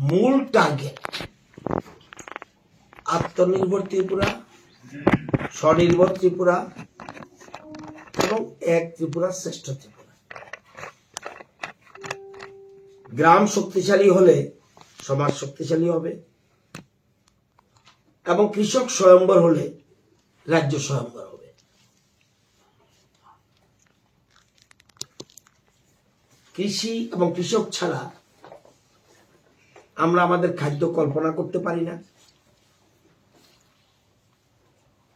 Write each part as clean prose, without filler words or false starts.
মূল টার্গেট আত্মনির্ভর ত্রিপুরা, স্বনির্ভর ত্রিপুরা এবং এক ত্রিপুরা শ্রেষ্ঠ ত্রিপুরা। গ্রাম শক্তিশালী হলে সমাজ শক্তিশালী হবে এবং কৃষক স্বয়ম্বর হলে রাজ্য স্বয়ম্বর হবে। কৃষি এবং কৃষক ছাড়া আমরা আমাদের খাদ্য কল্পনা করতে পারি না।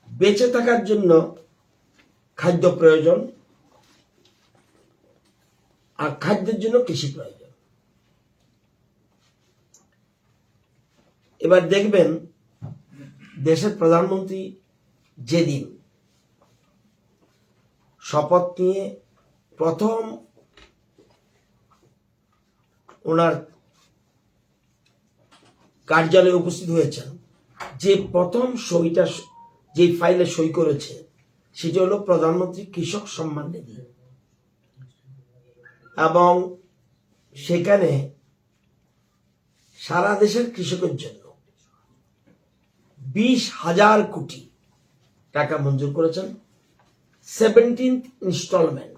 বেঁচে থাকার জন্য খাদ্য প্রয়োজন, আর খাদ্যের জন্য কৃষি প্রয়োজন। এবার দেখবেন দেশের প্রধানমন্ত্রী যেদিন শপথ নিয়ে প্রথম ওনার কার্যালয়ে উপস্থিত হয়েছেন, যে প্রথম সইটা যে ফাইলে সই করেছে সেটা হলো প্রধানমন্ত্রী কৃষক সম্মান নিধি, এবং সেখানে সারা দেশের কৃষকের জন্য 20,000 কোটি টাকা মঞ্জুর করেছেন। 17th instalment.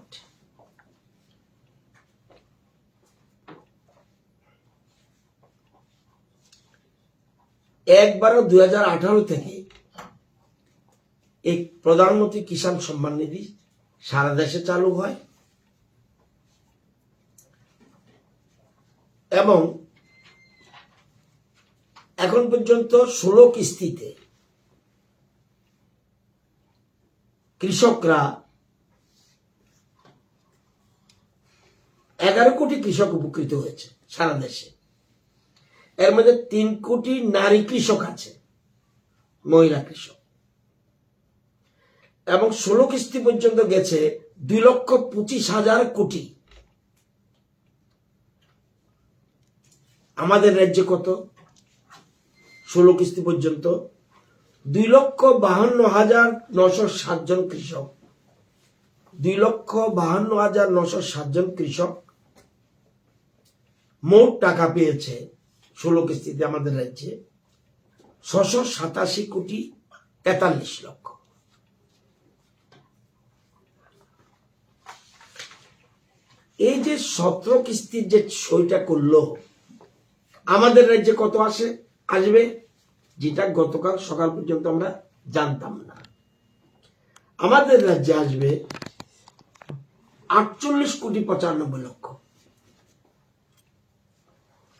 একবারও 2018 থেকে এই প্রধানমন্ত্রী কিষাণ সম্মান নিধি সারা দেশে চালু হয় এবং এখন পর্যন্ত 16 কিস্তিতে কৃষকরা 11 কোটি কৃষক উপকৃত হয়েছে সারা দেশে। এর মধ্যে 3 কোটি নারী কৃষক আছে, মহিলা কৃষক, এবং 16 কিস্তি পর্যন্ত গেছে 2,25,000 কোটি। আমাদের রাজ্যে কত? 16 কিস্তি পর্যন্ত 2,52,907 জন কৃষক, 2,52,907 জন কৃষক মোট টাকা পেয়েছে 16 কিস্তিতে আমাদের রাজ্যে 687 কোটি 43 লক্ষ। এই যে 17 কিস্তির যে সইটা করলো, আমাদের রাজ্যে কত আসবে যেটা গতকাল সকাল পর্যন্ত আমরা জানতাম না। আমাদের রাজ্যে আসবে 48 কোটি 95 লক্ষ।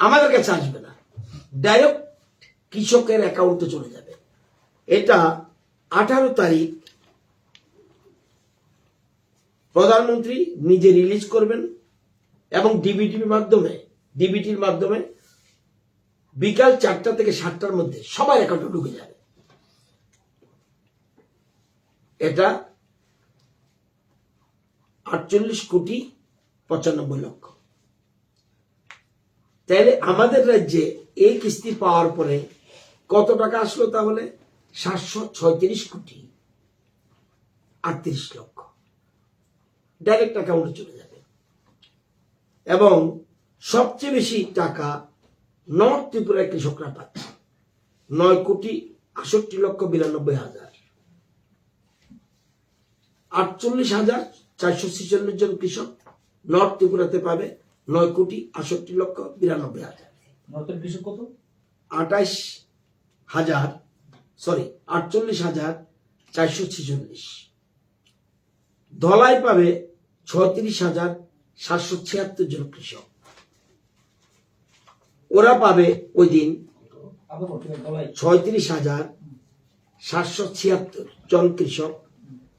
আমাদের কাছে আসবে না, ডাইরেক্ট কৃষকের অ্যাকাউন্টে চলে যাবে। এটা 18 তারিখ প্রধানমন্ত্রী নিজে রিলিজ করবেন এবং ডিবিটির মাধ্যমে বিকাল 4টা থেকে 7টার মধ্যে সবার অ্যাকাউন্টে ঢুকে যাবে। এটা 48 কোটি 95 লক্ষ। তাহলে আমাদের রাজ্যে এই কিস্তি পাওয়ার পরে কত টাকা আসলো? তাহলে 736 কোটি 38 লক্ষ ডাইরেক্ট অ্যাকাউন্টে চলে যাবে। এবং সবচেয়ে বেশি টাকা নর্থ ত্রিপুরার কৃষকরা পাচ্ছে, 9 কোটি 68 লক্ষ 92 হাজার। 48,446 জন কৃষক নর্থ ত্রিপুরাতে পাবে 9 কোটি 68 লক্ষ 92 হাজার। নর্থের কৃষক কত? 48,446। ধলাই পাবে 36,776 জন কৃষক। ওরা পাবে ওই দিন 36,776 জন কৃষক।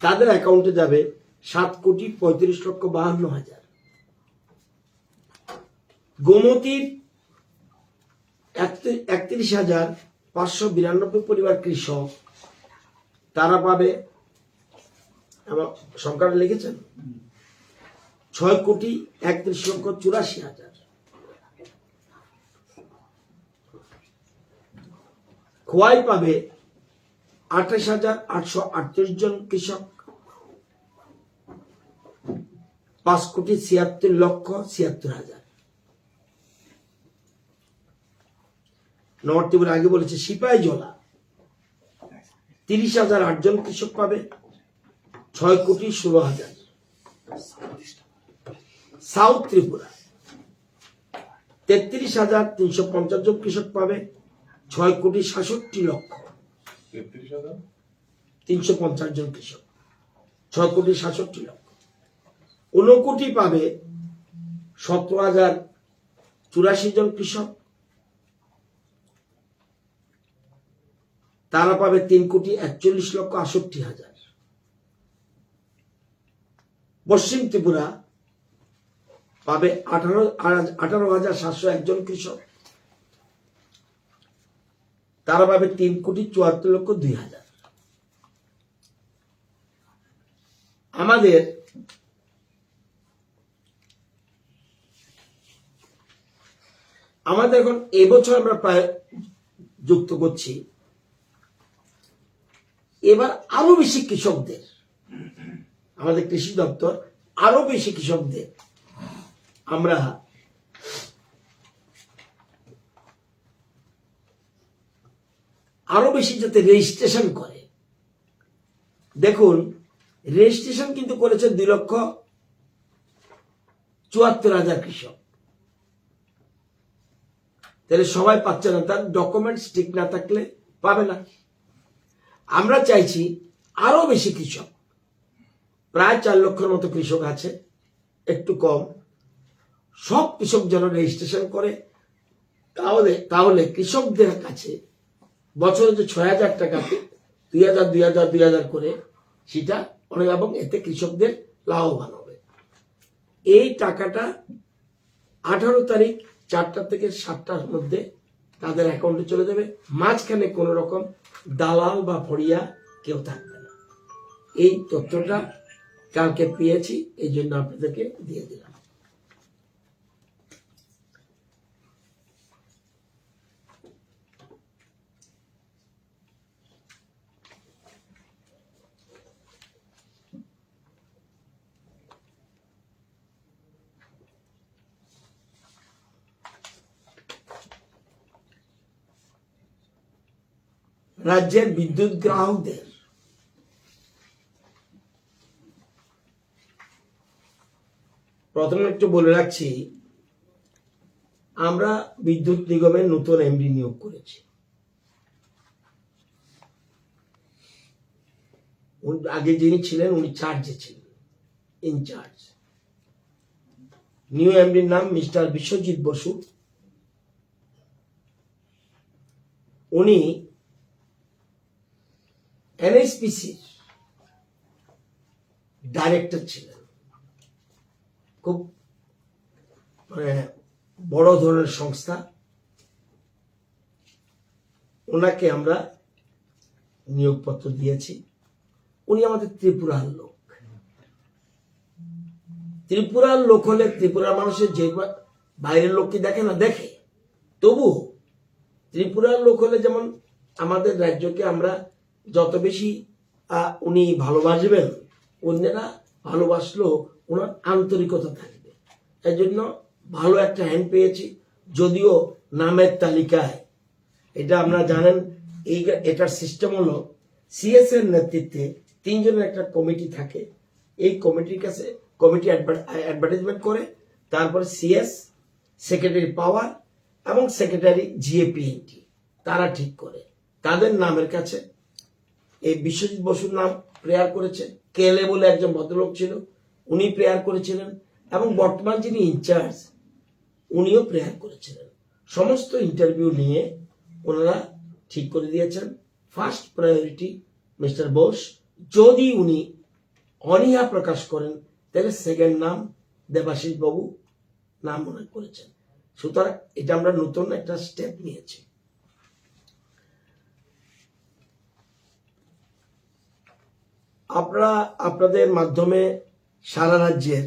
তাদের অ্যাকাউন্টে যাবে 7 কোটি 35 লক্ষ 52 হাজার। গোমতীর 31,592 পরিবার কৃষক, তারা পাবে, সংখ্যাটা লিখেছেন, 6 কোটি 31 লক্ষ 84 হাজার। খোয়াই পাবে 28,838 জন কৃষক, 5 কোটি 76 লক্ষ 76 হাজার। নর্থ ত্রিপুরা আগে বলেছে সিপাহীজলা 30,000 8 জন কৃষক পাবে 6,16,000। সাউথ ত্রিপুরা 33,350 জন কৃষক পাবে 6,67,00,000। 350 জন কৃষক 6,67,00,000। 59 পাবে 17,084 জন কৃষক, তারা পাবে 3,41,68,000। পশ্চিম ত্রিপুরা পাবে 18,701 জন কৃষক, তারা পাবে 3,74,02,000। আমাদের এখন এবছর আমরা প্রায় যুক্ত করছি, এবার আরো বেশি কৃষকদের, আমাদের কৃষি দপ্তর আরো বেশি কৃষকদের আমরা আরো বেশি যাতে রেজিস্ট্রেশন করে। দেখুন রেজিস্ট্রেশন কিন্তু করেছে 2,74,000 কৃষক, তাহলে সবাই পাচ্ছে না, তার ডকুমেন্টস ঠিক না থাকলে পাবে না। আমরা চাইছি আরো বেশি কৃষক, প্রায় 4 লক্ষের মতো কৃষক আছে, একটু কম, সব কৃষক যেন রেজিস্ট্রেশন করে। তাহলে কৃষকদের কাছে বছরে যে 6,000 টাকা 2,000 2,000 2,000 করে সেটা অনেক, এবং এতে কৃষকদের লাভবান হবে। এই টাকাটা 18 তারিখ 4টা থেকে 7টার মধ্যে তাদের অ্যাকাউন্টে চলে যাবে। মাঝখানে কোন রকম দালাল বা ফড়িয়া কেউ থাকবে না। এই তথ্যটা কালকে পেয়েছি, এই জন্য আপনাদেরকে দিয়ে দিলাম। রাজ্যের বিদ্যুৎ গ্রাহকদের প্রথমে একটু বলে রাখছি, আমরা বিদ্যুৎ নিগমের নতুন এমডি নিয়োগ করেছি। আগে যিনি ছিলেন উনি চার্জে ছিলেন, ইনচার্জ। নিউ এমডির নাম মিস্টার বিশ্বজিৎ বসু। উনি এনএসপিসির ডাইরেক্টর ছিলেন, খুব বড় ধরনের সংস্থা। ওনাকে আমরা নিয়োগপত্র দিয়েছি। উনি আমাদের ত্রিপুরার লোক। ত্রিপুরার লোক হলে ত্রিপুরার মানুষের যে বাইরের লোক কি দেখে না, দেখে, তবু ত্রিপুরার লোক হলে যেমন আমাদের রাজ্যকে আমরা যত বেশি উনি ভালোবাসবেন, অন্যরা ভালোবাসলেও ওনার আন্তরিকতা থাকবে। এই জন্য ভালো একটা হ্যান্ড পেয়েছি। যদিও নামের তালিকায় এটা আপনারা জানেন, এটার সিস্টেম হলো সিএস এর নেতৃত্বে 3 জনের একটা কমিটি থাকে। এই কমিটির কাছে কমিটি অ্যাডভার্টাইজমেন্ট করে, তারপরে সিএস, সেক্রেটারি পাওয়ার এবং সেক্রেটারি জিএপিএনটি তারা ঠিক করে। তাদের নামের কাছে এই বিশ্বজিৎ বসুর নাম প্রেয়ার করেছে। কেলে বলে একজন ভদ্রলোক ছিল, উনি প্রেয়ার করেছিলেন, এবং বর্তমান যিনি ইনচার্জ উনিও প্রেয়ার করেছিলেন। সমস্ত ইন্টারভিউ নিয়ে ওনারা ঠিক করে দিয়েছেন ফার্স্ট প্রায়োরিটি মিস্টার বোস। যদি উনি অনীহা প্রকাশ করেন তাহলে সেকেন্ড নাম দেবাশিস বাবু নাম মনে করেছেন। সুতরাং এটা আমরা নতুন একটা স্টেপ নিয়েছি। আপনাদের মাধ্যমে সারা রাজ্যের,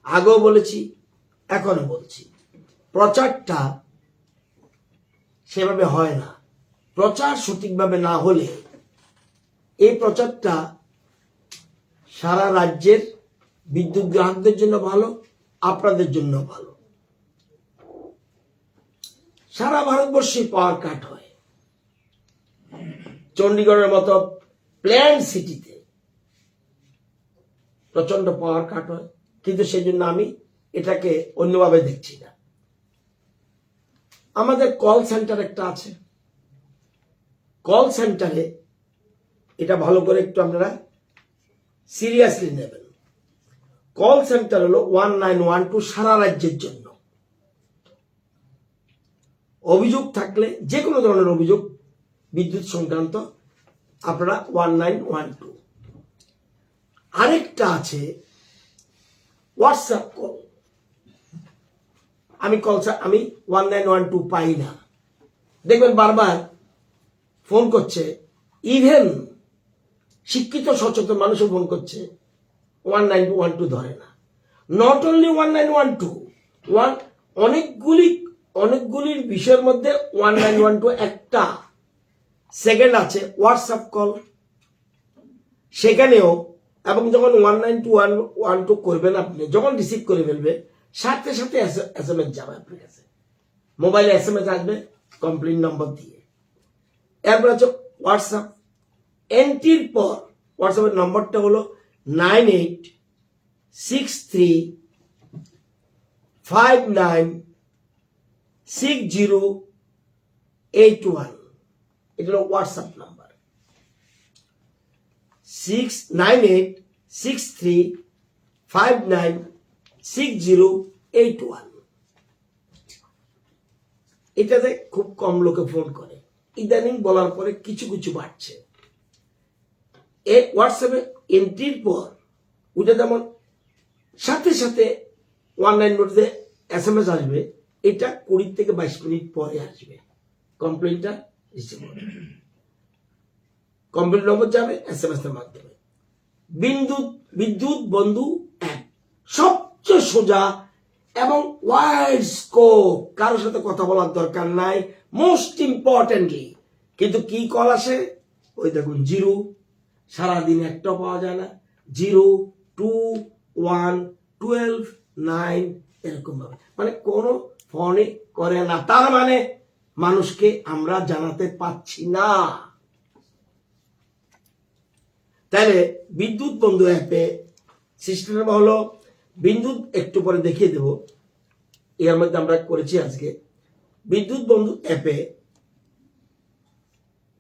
আগেও বলেছি এখনো বলছি, প্রচারটা সেভাবে হয় না। প্রচার সঠিকভাবে না হলে এই প্রচারটা সারা রাজ্যের বিদ্যুৎ গ্রাহকদের জন্য ভালো, আপনাদের জন্য ভালো। সারা ভারতবর্ষে পাওয়ার কাট হয়। চণ্ডীগড়ের মতো প্ল্যান্ড সিটিতে প্রচন্ড পাওয়ার কাট হয়, কিন্তু সেই জন্য আমি এটাকে অন্যভাবে দেখছি না। আমাদের কল সেন্টার একটা আছে, কল সেন্টারে এটা ভালো করে একটু আপনারা সিরিয়াসলি নেবেন। কল সেন্টার হলো 1912 সারা রাজ্যের জন্য। অভিযোগ থাকলে, যে কোনো ধরনের অভিযোগ বিদ্যুৎ সংক্রান্ত, আপনারা 1912। আরেকটা আছে হোয়াটসঅ্যাপ কল। আমি 1912 পাই না, দেখবেন বারবার ফোন করছে, ইভেন শিক্ষিত সচেতন মানুষও ফোন করছে, 1912 ধরে না। নট অনলি 1912, অনেকগুলির বিষয়ের মধ্যে 1912 একটা। সেকেন্ড আছে হোয়াটসঅ্যাপ কল, সেখানেও, এবং যখন 1912 করবেন আপনি, যখন রিসিভ করে ফেলবে, সাথে সাথে SMS যাবে আপনার কাছে, মোবাইলে SMS আসবে কমপ্লেইন নম্বর দিয়ে। এরপর আছে হোয়াটসঅ্যাপ। এন্ট্রির পর হোয়াটসঅ্যাপের নম্বরটা হলো 9863596081। এটা হলো হোয়াটসঅ্যাপ নাম্বার, 9863596081। এটাতে খুব কম লোকে ফোন করে, ইদানিং বলার পরে কিছু কিছু বাড়ছে। এই হোয়াটসঅ্যাপে এন্ট্রির পর ওটা যেমন সাথে সাথে 1912 SMS আসবে, এটা 20 থেকে 22 মিনিট পরে আসবে কমপ্লেইনটা রিসিভ হবে। কমপ্লেইন নম্বর যাবে SMS এর মাধ্যমে। বিদ্যুৎ বন্ধু অ্যাপ সবচেয়ে সোজা এবং ওয়াইড স্কোপ, কারোর সাথে কথা বলার দরকার নাই। মোস্ট ইম্পর্টেন্টলি কিন্তু কি কল আসে, ওই দেখুন 0, সারাদিন একটাও পাওয়া যায় না, 0, 2, 1, 12, 9, এরকম ভাবে, মানে কোনো ফোনে করে না। তার মানে মানুষকে আমরা জানাতে পাচ্ছি না। তাহলে বিদ্যুৎ বন্ধু অ্যাপে সিস্টেম হলো, বিদ্যুৎ একটু পরে দেখিয়ে দেব, এর মধ্যে আমরা করেছি আজকে। বিদ্যুৎ বন্ধু অ্যাপে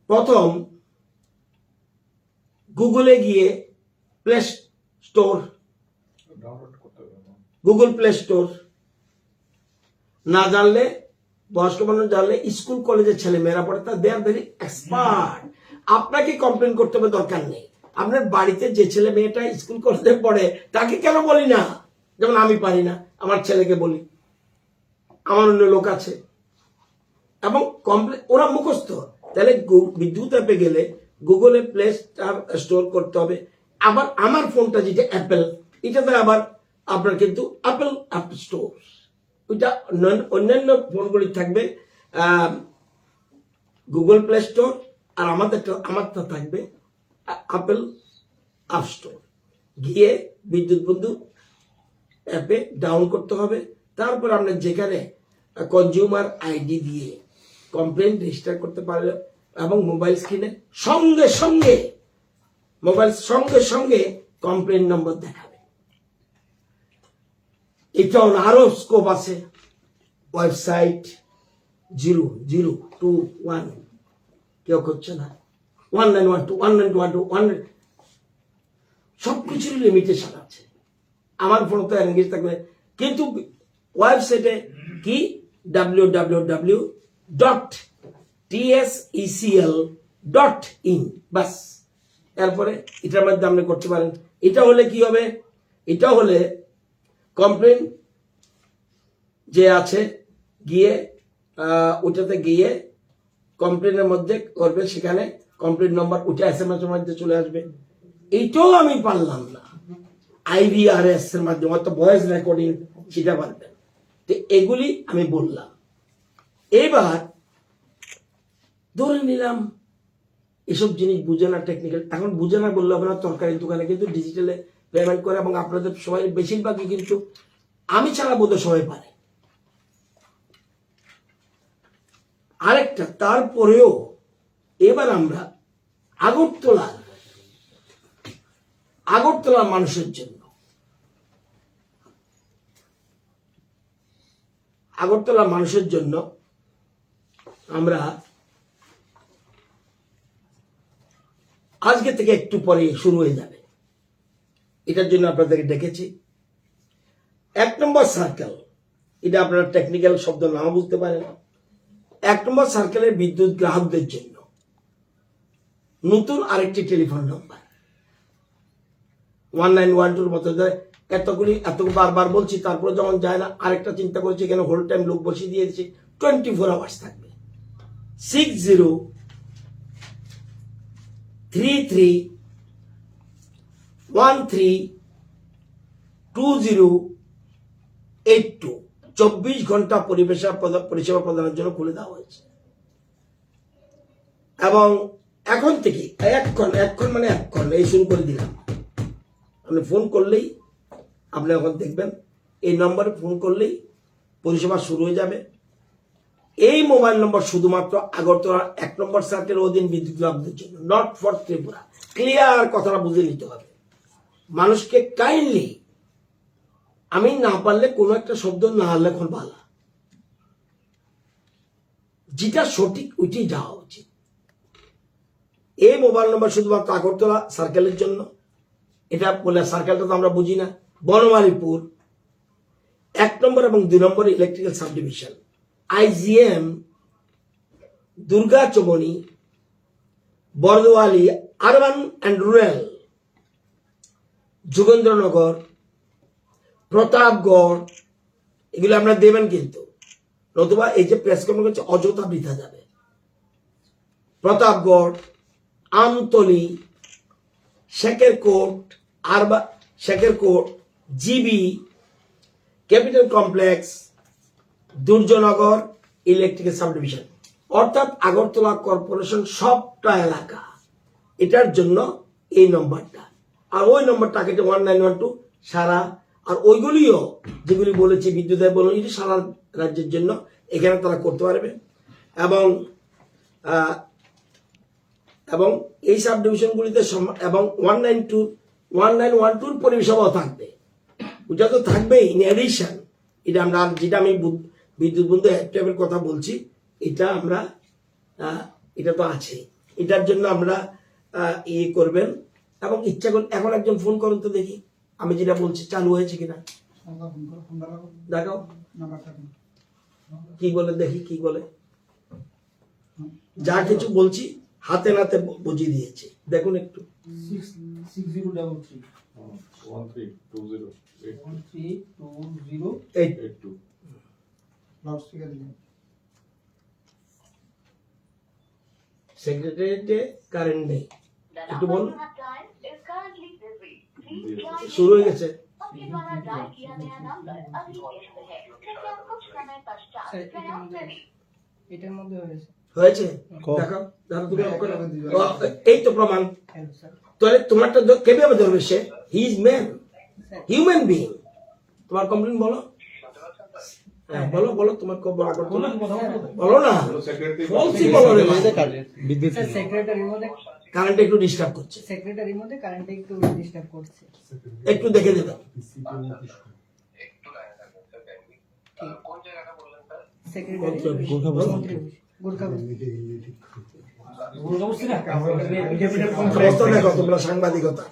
প্রথম গুগলে গিয়ে play store, Google play store না জানলে, বয়স্ক মানুষ জানলে, স্কুল কলেজের ছেলে মেয়েরা পড়ে, তা দে আর ভেরি এক্সপার্ট। আপনাকে কমপ্লেন করতে হবে দরকার নেই। আপনার বাড়িতে যে ছেলে মেয়েটা স্কুল কলেজে পড়ে তাকে কেন বলি না? যেমন আমি পারি না, আমার ছেলেকে বলি, আমার অন্য লোক আছে, এবং কমপ্লেন ওরা মুখস্থ। তাহলে বিদ্যুৎ অ্যাপে গেলে গুগলে প্লে স্টোর করতে হবে। আবার আমার ফোনটা যেটা অ্যাপেল, এটাতে আবার আপনার কিন্তু অ্যাপেল অ্যাপ স্টোর, ওইটা অন্যান্য ফোনগুলি থাকবে গুগল প্লে স্টোর, আর আমারটা থাকবে অ্যাপেল অ্যাপ স্টোর। গিয়ে বিদ্যুৎ বন্ধু অ্যাপে ডাউন করতে হবে। তারপর আপনার যেখানে কনজিউমার আইডি দিয়ে কমপ্লেন রেজিস্টার করতে পারবে, এবং মোবাইল স্ক্রিনে সঙ্গে সঙ্গে কমপ্লেন নম্বর দেখাবে। এটা আরো স্কোপ আছে। ওয়েবসাইট 0021 কেউ করছে না, 1912 সবকিছুর লিমিটেশন আছে। আমার ফোন তো এনগেজ থাকবে, কিন্তু ওয়েবসাইটে কি www.tsecl.in, বাস। এরপরে এটার মধ্যে আপনি করতে পারেন। এটা হলে কি হবে, এটা হলে কমপ্লেন যে আছে গিয়ে ওটাতে গিয়ে কমপ্লেনের মধ্যে করবে, সেখানে কমপ্লেন নম্বর ওটা SMS এর মধ্যে চলে আসবে। এইটাও আমি পারলাম না, IVRS এর মাধ্যমে, অর্থাৎ ভয়েস রেকর্ডিং, সেটা পারবেন। তো এগুলি আমি বললাম। এবার ধরে নিলাম এসব জিনিস বুঝে না, টেকনিক্যাল, এখন বুঝে না বললে হবে না। তরকারির দোকানে কিন্তু ডিজিটালে পেমেন্ট করে, এবং আপনাদের সবাই বেশিরভাগই কিন্তু, আমি ছাড়া বোধহয় সবাই পারে। আরেকটা, তারপরেও এবার আমরা আগরতলার মানুষের জন্য, আগরতলার মানুষের জন্য আমরা আজকে থেকে একটু পরে শুরু হয়ে যাবে, এটার জন্য আপনাদেরকে ডেকেছি। 1 নম্বর সার্কেল, এটা আপনারা টেকনিক্যাল শব্দ নাও বুঝতে পারেন। 1 নম্বর সার্কেলের বিদ্যুৎ গ্রাহকদের জন্য নতুন আরেকটি টেলিফোন নাম্বার 1912 মতো, এত বারবার বলছি, তারপরে যখন যায় না, আরেকটা চিন্তা করেছি এখানে হোল টাইম লোক বসিয়ে দিয়েছি, 24 আওয়ার্স থাকবে। 6033132082, 24 ঘন্টা পরিষেবা প্রদানের জন্য খুলে দেওয়া হয়েছে। এবং এখন থেকে এক্ষণ মানে এক্ষণ এই শুরু করে দিলাম। আপনি ফোন করলেই, আপনি এখন দেখবেন এই নম্বরে ফোন করলেই পরিষেবা শুরু হয়ে যাবে। এই মোবাইল নম্বর শুধুমাত্র আগরতলা 1 নম্বর সার্কেল অধীন বিদ্যুৎ গ্রাহকদের জন্য, নট ফর ত্রিপুরা। ক্লিয়ার কথাটা বুঝে নিতে হবে। মানুষকে কাইন্ডলি, আমি না পারলে কোনো একটা শব্দ না লেখন ভালো, যেটা সঠিক ওইটাই যাওয়া উচিত। এই মোবাইল নম্বর শুধুমাত্র আগরতলা সার্কেলের জন্য। এটা বলে সার্কেলটা তো আমরা বুঝি না। বনমালীপুর 1 নম্বর এবং 2 নম্বর electrical sub division, IGM, Durga Chowmuhani, Bardowali urban and rural, Jogendranagar, Pratapgarh, এগুলো আপনারা দেবেন কিন্তু, নতুবা এই যে প্রেস কনফারেন্স করছে অযথা বৃথা যাবে। Pratapgarh, Amtali, Shekherkot, GB, capital complex, Durjoynagar electrical sub division, অর্থাৎ আগরতলা কর্পোরেশন সবটা এলাকা। এটার জন্য এই নম্বরটা, আর ওই নম্বরটা আগে 1912 সারা, আর ওইগুলিও যেগুলি বলেছি বিদ্যুতের বলুন, এটি সারা রাজ্যের জন্য, এখানে তারা করতে পারবে। এবং এই সাব ডিভিশনগুলিতে এবং 1912 পরিষেবাও থাকবে। ওটা তো থাকবেই ইন এডিশন। এটা আমরা, যেটা আমি বিদ্যুৎ বন্ধু অ্যাপের কথা বলছি, এটা আমরা এটা তো আছে। এটার জন্য আমরা ইয়ে করবেন এবং ইচ্ছা করুন। এখন একজন ফোন করুন তো দেখি আমি যেটা বলছি চালু হয়েছে কিনা, দেখাও কি বলে, দেখি কি বলে। যা কিছু বলছি হাতে নাতে বুঝিয়ে দিয়েছি, দেখুন একটু। 60332082 লাউডস্পিকার দিন। সেক্রেটারিয়েটে কারেন্ট নেই, একটু বল। শুরু হয়ে গেছে। এটার মধ্যে হয়েছে। হয়েছে, দেখো তুমি এই তো প্রমাণ। তাহলে তোমারটা কিভাবে ধরবে সে? He is man, human being. তোমার কমপ্লেন বলো। হ্যাঁ বলো বলো, তোমার বলো না, ফলসই বলো রে। সেক্রেটারির মধ্যে কারেন্ট একটু ডিস্টার্ব করছে, সেক্রেটারির মধ্যে কারেন্ট একটু ডিস্টার্ব করছে। একটু দেখে দেবেন। সেক্রেটারি অবস্থা দেখো তোমরা, সাংবাদিকতা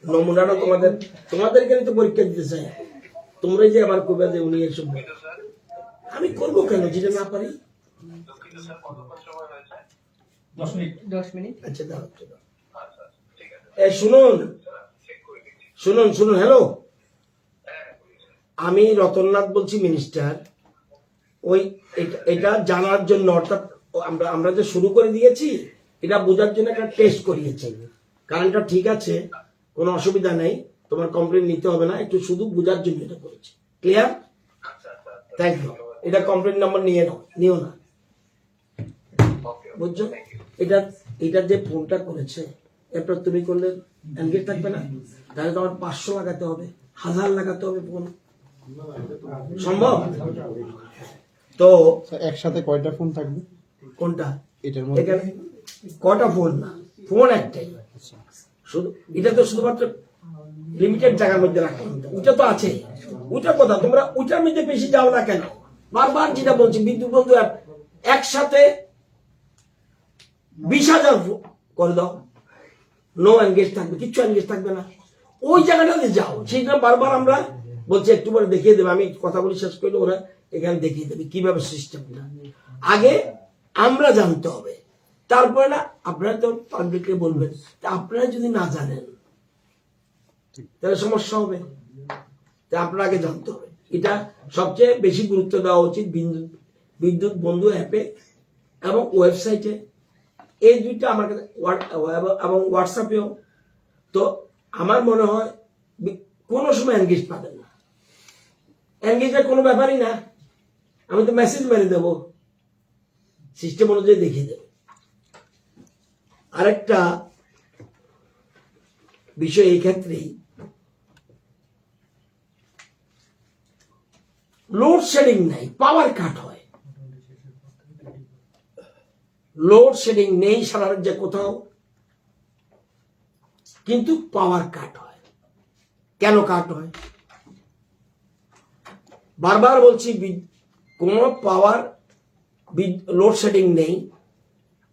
নমুনাটা তোমাদের এখানে তো পরীক্ষা দিতে চাই। তোমরা যে আবার করবে যে উনি এসব, আমি করবো কেন যেটা না পারি? 10 মিনিট। আচ্ছা দাও, শুনুন শুনুন শুনুন, হ্যালো, আমি রতননাথ বলছি, মিনিস্টার। ওই এটা জানার জন্য, অর্থাৎ আমরা যে শুরু করে দিয়েছি, এটা বোঝার জন্য একটা টেস্ট করিয়েছি। কারেন্টটা ঠিক আছে, কোনো অসুবিধা নেই, তোমার কমপ্লেন নিতে হবে না, একটু শুধু বোঝার জন্য এটা করেছি। ক্লিয়ার? Thank you. এটা কমপ্লেন নাম্বার নিও না, বুঝছো? এটা যে ফোনটা করেছে, এরপর তুমি করলে এনগেজ থাকবে না, তাহলে তোমার 500 লাগাতে হবে, 1000 লাগাতে হবে ফোন, সম্ভব? তো একসাথে কয়টা ফোন থাকবে? কোনটা এটার মধ্যে এখানে কটা ফোন না, ফোন একটাই, শুধু এটা তো শুধুমাত্র লিমিটেড জায়গার মধ্যে রাখা, ওটা তো আছে, ওইটা কথা তোমরা ওইটার মধ্যে বেশি যাও না কেন? বারবার যেটা বলছি, বিদ্যুৎ বন্ধু app একসাথে 20,000 করে দাও, নো এনগেজ থাকবে, কিচ্ছু এনগেজ থাকবে না, ওই জায়গাটাতে যাও। সেইটা বারবার আমরা বলছি, একটু পরে দেখিয়ে দেবে, আমি কথা বলি শেষ করলে ওরা এখানে দেখিয়ে দেবে কিভাবে সিস্টেমটা। আগে আমরা জানতে হবে, তারপরে না আপনারা তো পাবলিককে বলবেন, তা আপনারা যদি না জানেন তাহলে সমস্যা হবে। তা আপনারা আগে জানতে হবে, এটা সবচেয়ে বেশি গুরুত্ব দেওয়া উচিত বিদ্যুৎ বন্ধু অ্যাপে এবং ওয়েবসাইটে, এই দুইটা আমার কাছে এবং হোয়াটসঅ্যাপেও। তো আমার মনে হয় কোনো সময় এনগেজ পাবেন না, এনগেজের কোনো ব্যাপারই না, আমি তো মেসেজ মেরে দেবো, সিস্টেম অনুযায়ী দেখিয়ে দেবো। আরেকটা বিষয় এই ক্ষেত্রেই, লোডশেডিং নাই, পাওয়ার কাট হয়। লোডশেডিং নেই সারা রাজ্যে কোথাও, কিন্তু পাওয়ার কাট হয়। কেন কাট হয়? বারবার বলছি, কোন পাওয়ার লোডশেডিং নেই,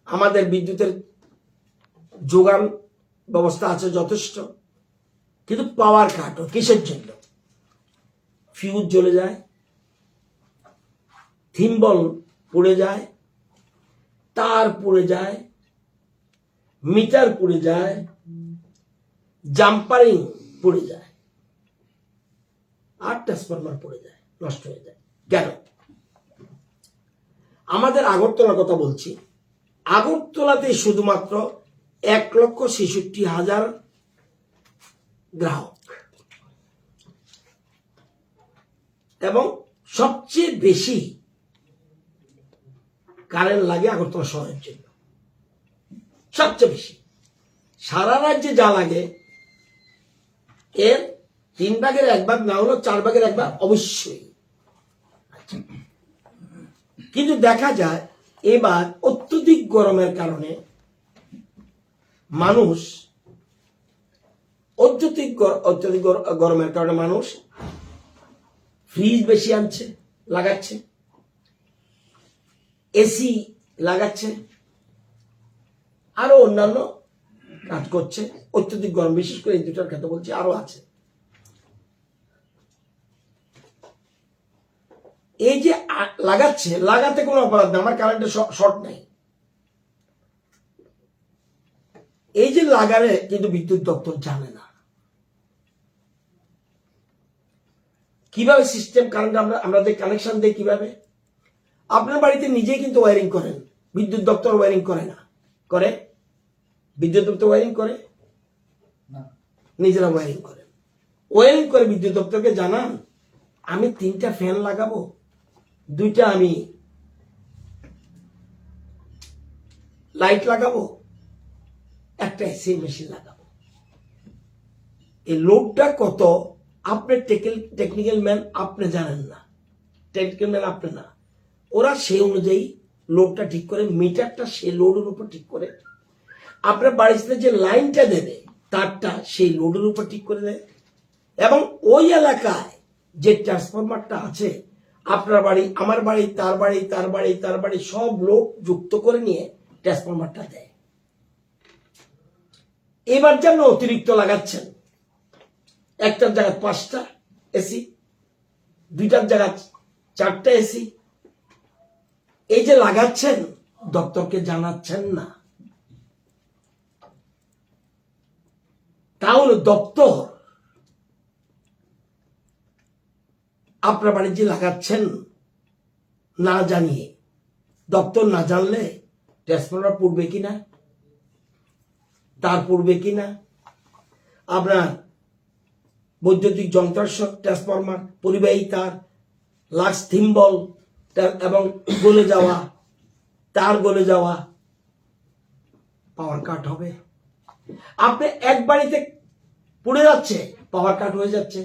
আমাদের বিদ্যুতের যোগান ব্যবস্থা আছে যথেষ্ট, কিন্তু পাওয়ার কাট হয়। কিসের জন্য? ফিউজ জ্বলে যায়, থিম্বল পুড়ে যায়, তার পুড়ে যায়, মিটার পুড়ে যায়, জাম্পারিং পুড়ে যায়, আর ট্রান্সফরমার পুড়ে যায়, নষ্ট হয়ে যায়। কেন? আমাদের আগরতলার কথা বলছি, আগরতলাতে শুধুমাত্র 1,66,000 গ্রাহক, এবং সবচেয়ে বেশি কারেন্ট লাগে আগরতলা শহরের জন্য, সবচেয়ে বেশি। সারা রাজ্যে যা লাগে এর 3/1 না হলো 4/1 অবশ্যই। কিন্তু দেখা যায় এবার অত্যধিক গরমের কারণে মানুষ, অত্যধিক গরমের কারণে মানুষ ফ্রিজ বেশি আনছে, লাগাচ্ছে, এসি লাগাচ্ছে, আরো অন্যান্য কাজ করছে। অত্যধিক গরম, বিশেষ করে এই দুটার ক্ষেত্রে বলছি, আরো আছে। এই যে লাগাচ্ছে, লাগাতে কোনো অপরাধ না, আমার কারেন্টে শর্ট নাই, এই যে লাগালে কিন্তু বিদ্যুৎ দপ্তর জানে না কিভাবে সিস্টেম কারেন্ট আমরা যে কানেকশন দেই কিভাবে। আপনার বাড়িতে নিজেই কিন্তু ওয়ারিং করেন, বিদ্যুৎ দপ্তর ওয়ারিং করে না? করে? বিদ্যুৎ দপ্তর ওয়ারিং করে না, নিজেরা ওয়ারিং করেন। ওয়ারিং করে বিদ্যুৎ দপ্তরকে জানান, আমি 3টা ফ্যান লাগাবো, 2টা আমি লাইট লাগাবো, একটা এসি মেশিন লাগাবো। এই লোডটা কত আপনি টেকনিক্যাল ম্যান আপনি জানেন না, টেকনিক্যাল ম্যান আপনি না, ওরা সেই অনুযায়ী লোডটা ঠিক করে, মিটারটা সেই লোডের উপর ঠিক করে, আপনার বাড়িতে যে লাইনটা দেবে তারটা সেই লোডের উপর ঠিক করে দেয়, এবং ওই এলাকায় যে ট্রান্সফরমারটা আছে, আপনার বাড়ি, আমার বাড়ি, তার বাড়ি, তার বাড়ি, তার বাড়ি, সব লোক যুক্ত করে নিয়ে ট্রান্সফরমারটা দেয়। এবার যেন অতিরিক্ত লাগাচ্ছেন, একটার জায়গায় 5টা এসি, 2টার জায়গায় 4টা এসি, এই যে লাগাচ্ছেন দপ্তরকে জানাচ্ছেন না, তাহলে দপ্তর আপনার বাড়ি যে লাগাচ্ছেন না জানিয়ে, দপ্তর না জানলে ট্রান্সফরমার পড়বে কিনা, তার পড়বে কিনা, আপনার বৈদ্যুতিক যন্ত্রাংশ, ট্রান্সফরমার, পরিবাহী তার, লাক্স থিম্বল এবং গলে যাওয়া তার, গলে যাওয়া, পাওয়ার কাট হবে। আপনি এক বাড়িতে পড়ে যাচ্ছে, পাওয়ার কাট হয়ে যাচ্ছে।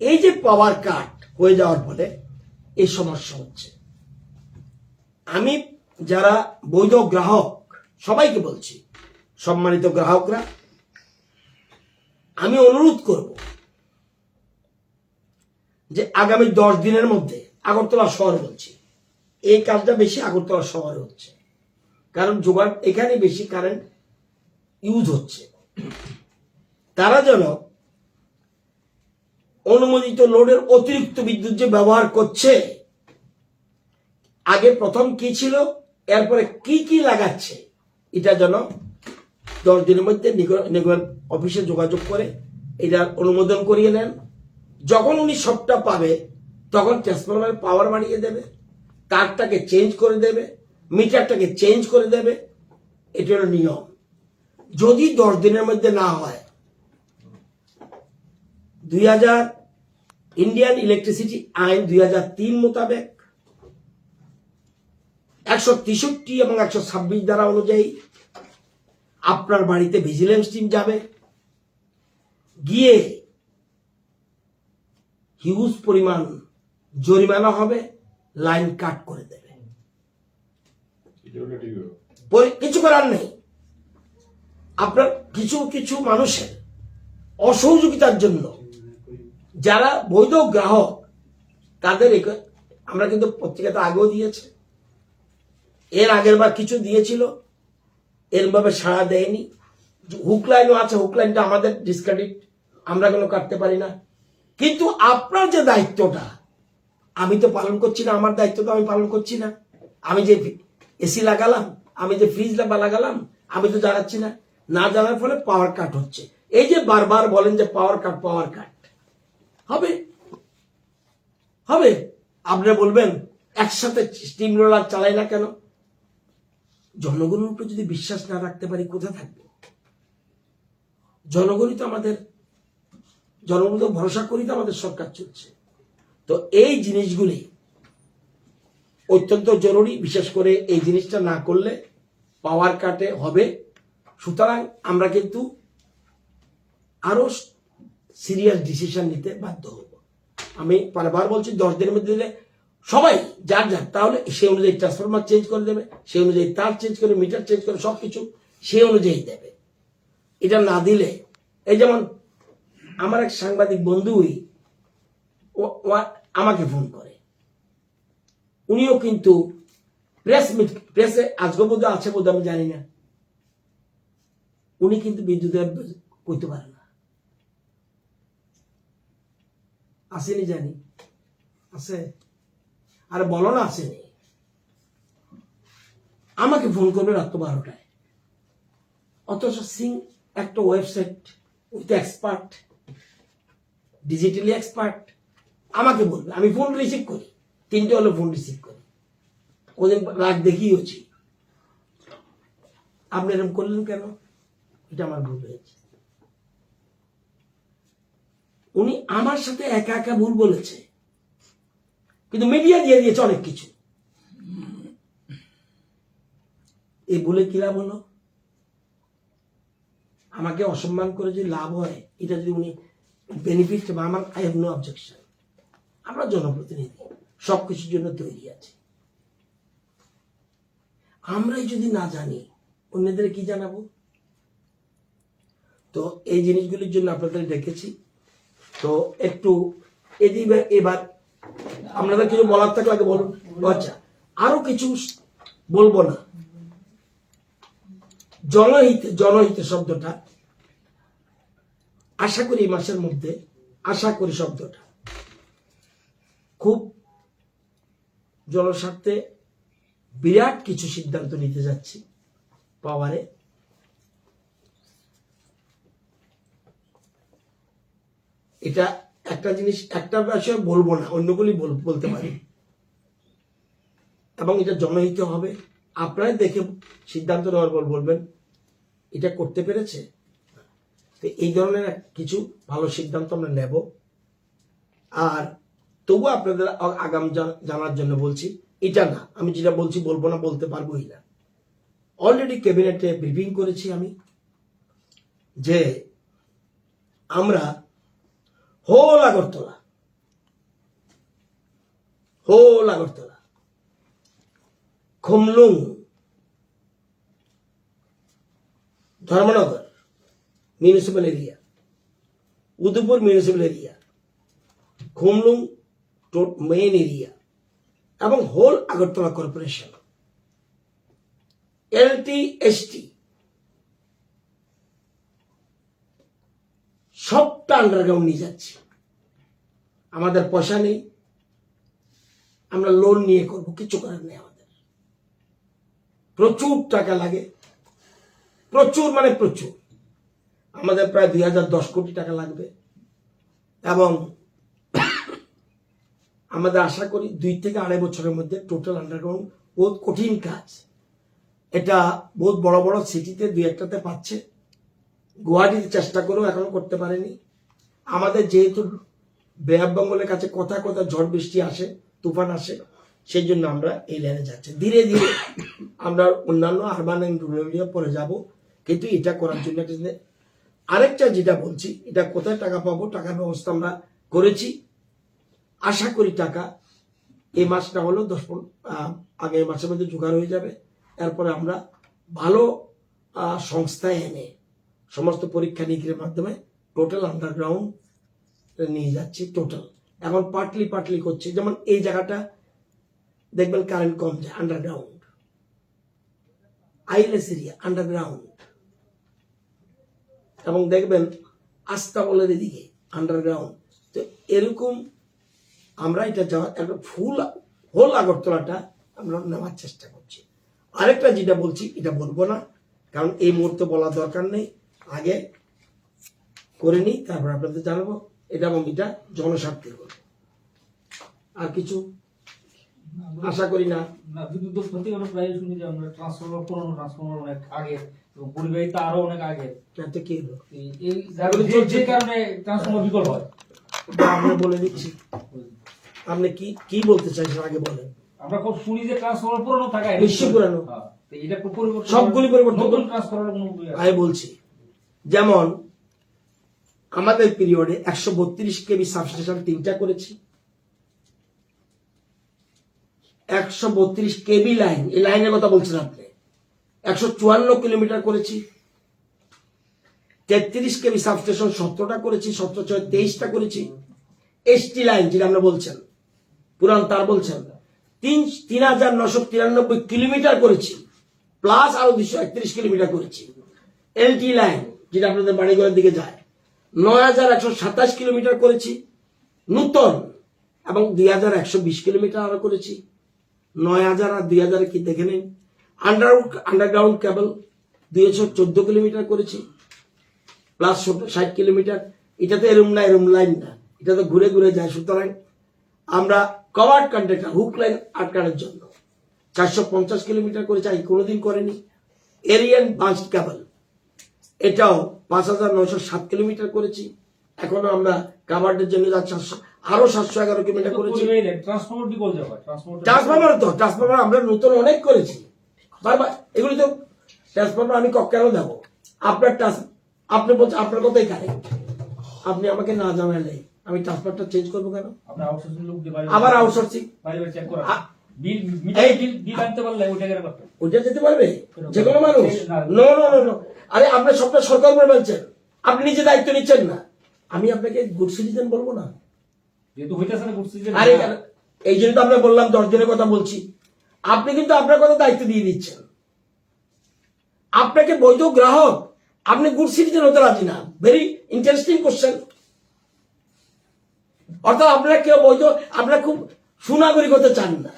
এই যে পাওয়ার কাট হয়ে যাওয়ার ফলে এই সমস্যা হচ্ছে। আমি যারা বৈধ গ্রাহক সবাইকে বলছি, সম্মানিত গ্রাহকরা, আমি অনুরোধ করব যে আগামী 10 দিনের মধ্যে আগরতলা শহর বলছি, এই কাজটা বেশি আগরতলা শহরে হচ্ছে, কারণ জোগাড় এখানে বেশি কারেন্ট ইউজ হচ্ছে। তারা যেন অনুমোদিত লোডের অতিরিক্ত বিদ্যুৎ যে ব্যবহার করছে, আগে প্রথম কি ছিল, এরপরে কি কি লাগাচ্ছে, এটা যেন 10 দিনের মধ্যে নিগম অফিসে যোগাযোগ করে এটা অনুমোদন করিয়ে নেন। যখন উনি সবটা পাবে তখন ট্রান্সফরমারের পাওয়ার বাড়িয়ে দেবে, তারটাকে চেঞ্জ করে দেবে, মিটারটাকে চেঞ্জ করে দেবে। এটা হলো নিয়ম। যদি 10 দিনের মধ্যে না হয়, 2000 ইন্ডিয়ান ইলেকট্রিসিটি আইন 2003 মোতাবেক 163 এবং 126 ধারা অনুযায়ী আপনার বাড়িতে ভিজিলেন্স টিম যাবে, গিয়ে হিউজ পরিমাণ জরিমানা হবে, লাইন কাট করে দেবে। কিছু করার নেই। আপনার কিছু কিছু মানুষের অসহযোগিতার জন্য যারা বৈধ গ্রাহক তাদের আমরা কিন্তু পত্রিকাতে আগেও দিয়েছে, এর আগের বার কিছু দিয়েছিল, এরভাবে সাড়া দেয়নি। হুক লাইনও আছে, হুক লাইনটা আমাদের ডিসক্রেডিট, আমরা কোনো কাটতে পারি না। কিন্তু আপনার যে দায়িত্বটা আমি তো পালন করছি না, আমার দায়িত্ব তো আমি পালন করছি না। আমি যে এসি লাগালাম, আমি যে ফ্রিজ লাগালাম, আমি তো জানাচ্ছি না। না জানার ফলে পাওয়ার কাট হচ্ছে। এই যে বারবার বলেন যে পাওয়ার কাট হবে হবে, আপনি বলবেন একসাথে স্টিম রোলার চালাই না কেন? জনগণের উপর যদি বিশ্বাস না রাখতে পারি কোথায় থাকবো? জনগণই তো আমাদের, জনগণ তো ভরসা করি তো আমাদের সরকার চলছে। তো এই জিনিসগুলি অত্যন্ত জরুরি, বিশেষ করে এই জিনিসটা না করলে পাওয়ার কাটে হবে। সুতরাং আমরা কিন্তু আরো সিরিয়াস ডিসিশন নিতে বাধ্য হব। আমি বারবার বলছি 10 দিনের মধ্যে দিলে সবাই যার তাহলে সেই অনুযায়ী ট্রান্সফরমার চেঞ্জ করে দেবে, সেই অনুযায়ী তার চেঞ্জ করে, মিটার চেঞ্জ করে, সবকিছু সেই অনুযায়ী দেবে। এটা না দিলে, এই যেমন আমার এক সাংবাদিক বন্ধুই আমাকে ফোন করে, উনিও কিন্তু প্রেসে আজকে বোধ আছে, বোধ আমি জানি না, উনি কিন্তু বিদ্যুতের করতে পারে না। আসেনি জানি, আছে, আরে বলো না আসেনি। আমাকে ফোন করবে রাত 12টায়, অথচ সিং একটা website with expert, digitally expert, আমাকে বলবে। আমি ফোন রিসিভ করি, 3টে হলে ফোন রিসিভ করি, ওদিন রাগ দেখিয়েছি। আপনি এরকম করলেন কেন? এটা আমার ভুল হয়েছে। উনি আমার সাথে একা একা ভুল বলেছে, কিন্তু মিডিয়া দিয়ে দিয়েছে অনেক কিছু। এই বলে কি লাভ হলো? আমাকে অসম্মান করে যদি লাভ হয়, এটা যদি উনি বেনিফিট, আমার আই হ্যাভ নো অবজেকশন। আমরা জনপ্রতিনিধি, সবকিছুর জন্য তৈরি আছি। আমরাই যদি না জানি, অন্যদের কি জানাবো? তো এই জিনিসগুলির জন্য আপনাদের ডেকেছি। তো একটু এবার আপনাদের কিছু বলার থাকলে আগে বলুন। আচ্ছা, আরো কিছু বলবো না। জনহিতে শব্দটা আশা করি এই মাসের মধ্যে, আশা করি শব্দটা খুব জনস্বার্থে বিরাট কিছু সিদ্ধান্ত নিতে যাচ্ছি পাওয়ারে। এটা একটা জিনিস, একটা বিষয় বলবো না, অন্যগুলি বলতে পারি, এবং এটা জনহিত হবে। আপনারা দেখে সিদ্ধান্ত নেওয়ার পর বলবেন এটা করতে পেরেছে। তো এই ধরনের কিছু ভালো সিদ্ধান্ত আমরা নেব। আর তবু আপনাদের আগাম জানার জন্য বলছি, এটা না, আমি যেটা বলছি বলবো না, বলতে পারবোই না। অলরেডি ক্যাবিনেটে ব্রিফিং করেছি আমি, যে আমরা whole Agartala Khumulung Dharmanagar municipal area, Udaipur municipal area, Khumulung main area এবং whole Agartala corporation, LT ST সবটা আন্ডারগ্রাউন্ড নিয়ে যাচ্ছে। আমাদের পয়সা নেই, আমরা লোন নিয়ে করব, কিছু করার নেই। আমাদের প্রচুর টাকা লাগে, প্রচুর মানে প্রচুর। আমাদের প্রায় 2010 কোটি টাকা লাগবে এবং আমাদের আশা করি 2 থেকে 2.5 বছরের মধ্যে টোটাল আন্ডারগ্রাউন্ড। বহুত কঠিন কাজ এটা, বহুত বড় বড় সিটিতে 2-1টাতে পাচ্ছে, গুয়াহাটিতে চেষ্টা করেও এখনো করতে পারেনি। আমাদের যেহেতু বে অফ বেঙ্গলের কাছে কথা কথা ঝড় বৃষ্টি আসে, তুফান আসে, সেই জন্য আমরা এই লাইনে যাচ্ছি। ধীরে ধীরে আমরা অন্যান্য আরবান এন্ড রুরাল এরিয়া পরে যাব, কিন্তু এটা করার জন্য আরেকটা যেটা বলছি, এটা কোথায় টাকা পাবো, টাকার ব্যবস্থা আমরা করেছি। আশা করি টাকা এই মাসটা হলো আগামী মাসের মধ্যে জোগাড় হয়ে যাবে। এরপরে আমরা ভালো সংস্থায় এনে সমস্ত পরীক্ষা নিরীক্ষার মাধ্যমে টোটাল আন্ডারগ্রাউন্ড নিয়ে যাচ্ছি। টোটাল এখন পার্টলি পার্টলি করছে, যেমন এই জায়গাটা দেখবেন কারেন্ট কম যায়, আন্ডারগ্রাউন্ড। আইলেস এরিয়া আন্ডারগ্রাউন্ড, এবং দেখবেন আস্তাবলের এদিকে আন্ডারগ্রাউন্ড। তো এরকম আমরা এটা যাওয়া একটা ফুল হোল আগরতলাটা আমরা নেওয়ার চেষ্টা করছি। আরেকটা যেটা বলছি এটা বলবো না, কারণ এই মুহূর্তে বলা দরকার নেই, আগে করে নিই তারপর আপনাদের জানাবো এটা, এবং এটা জনস্বার্থে করবো। আর কিছু আশা করি না। না, বিদ্যুৎ দপ্তর থেকে আমরা প্রায় শুনি যে আমরা ট্রান্সফরমার, পুরনো ট্রান্সফরমার অনেক আগে এবং পরিবাহিত আরো অনেক আগে। এতে কি হলো এই যে কারণে ট্রান্সফরমার বিকল হয়। আমরা বলে দিচ্ছি, আপনি কি কি বলতে চাইছেন আগে বলেন। আমরা খুব শুনি যে ট্রান্সফরমার পুরনো থাকায় নিশ্চয়ই পুরানো, এটা পরিবর্তন, সবগুলি পরিবর্তন নতুন ট্রান্সফরমার কোনো উপায় আছে? আমি বলছি, যেমন আমাদের পিরিয়ডে 132 কেবি সাবস্টেশন 3টা করেছি, 132 কেবি লাইন, এই লাইনের কথা বলছেন আপনি, 154 কিলোমিটার করেছি। 33 কেবি সাবস্টেশন 17টা করেছি, 17-23টা করেছি। এসটি লাইন যেটা আমরা বলছেন, পুরান তার বলছেন, 3,993 কিলোমিটার করেছি, প্লাস আরো 231 কিলোমিটার করেছি। এলটি লাইন যেটা আপনাদের বাড়িঘরের দিকে যায়, 9,127 কিলোমিটার করেছি নূতন, এবং 2,120 কিলোমিটার আরো করেছি। 9,000 আর 2,000 কি দেখে নিন। আন্ডারগ্রাউন্ড কেবল 214 কিলোমিটার করেছি, প্লাস 60 কিলোমিটার। এটা তো এরম লাইন না, এটা তো ঘুরে ঘুরে যায়। সুতরাং আমরা কভার্ড কন্ট্রাক্টর হুক লাইন আটকানোর জন্য 450 কিলোমিটার করেছি, আগে কোনোদিন করেনি। এরিয়ান বাঞ্চ কেবল এটাও 5,907 কিলোমিটার করেছি। এখনো আমরা কাভার্ডের জন্য আরো 711 কিলোমিটার করেছি। ট্রান্সফরমার বিকল যাবে, ট্রান্সফরমার আমরা নতুন অনেক করেছি বারবার। এগুলি তো ট্রান্সফরমার আমি কেন দেবো? আপনি বলছেন আপনার কথাই কারেক্ট, আপনি আমাকে না জানালে আমি ট্রান্সফারটা চেঞ্জ করবো কেন? আপনি আউটসোর্সিং লোক দিয়ে আবার আউটসোর্সিং বাইরে চেক করা, বিল এই বিল আনতে পারলে ওইটা কেন করতে? ওইটা যেতে পারবে যে কোনো মানুষ? নো নো নো নো, আরে আপনি সবটা সরকার উপরে বলছেন, আপনি নিজে দায়িত্ব নিচ্ছেন না। আমি আপনাকে গুড সিটিজেন বলবো না, যেহেতু হইতাছে না গুড সিটিজেন। আরে এই জন্য তো আপনাকে বললাম 10 জনের কথা বলছি। আপনি কিন্তু আপনার কথা দায়িত্ব দিয়ে দিচ্ছেন, আপনাকে বৈধ গ্রাহক, আপনি গুড সিটিজেন হতে রাজি না। Very interesting question. অর্থাৎ আপনারা কেউ বৈধ, আপনারা খুব সুনাগরিক হতে চান না।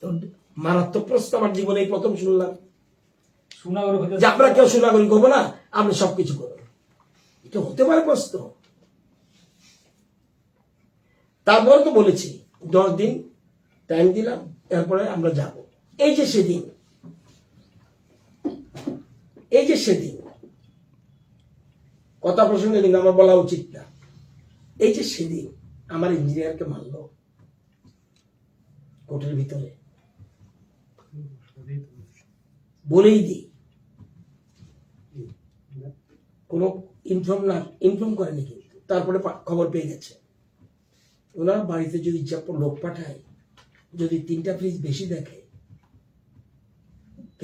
তো মারাত্মক প্রশ্ন আমার জীবনে এই প্রথম শুনলাম সুনাগরিক হতে যে আপনারা কেউ সুনাগরিক হবো না, আপনি সবকিছু করুন। এটা হতে পারে প্রশ্ন? তারপরে তো বলেছি 10 দিন টাইম দিলাম, এরপরে আমরা যাব। এই যে সেদিন কথা প্রসঙ্গে কিন্তু আমার বলা উচিত না। এই যে সেদিন আমার ইঞ্জিনিয়ারকে মারলো কোর্টের ভিতরে, বলেই দিই কোনো ইনফর্ম করেনি, কিন্তু তারপরে খবর পেয়ে গেছে। ওনারা বাড়িতে যদি লোক পাঠায়, যদি 3টা ফ্রিজ বেশি দেখে,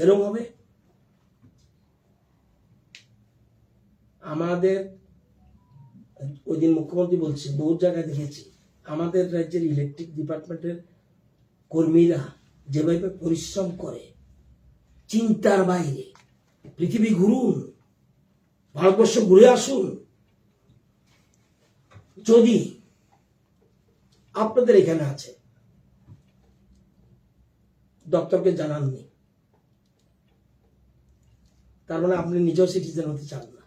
এরকম হবে। আমাদের ওই দিন মুখ্যমন্ত্রী বলছে, বহু জায়গায় দেখেছি আমাদের রাজ্যের ইলেকট্রিক ডিপার্টমেন্টের কর্মীরা যেভাবে পরিশ্রম করে চিন্তার বাইরে। পৃথিবী ঘুরুন, ভারতবর্ষ ঘুরে আসুন। যদি আপনাদের এখানে আছে, দপ্তরকে জানাননি, তার মানে আপনি নিজেও সিটিজেন হতে চান না।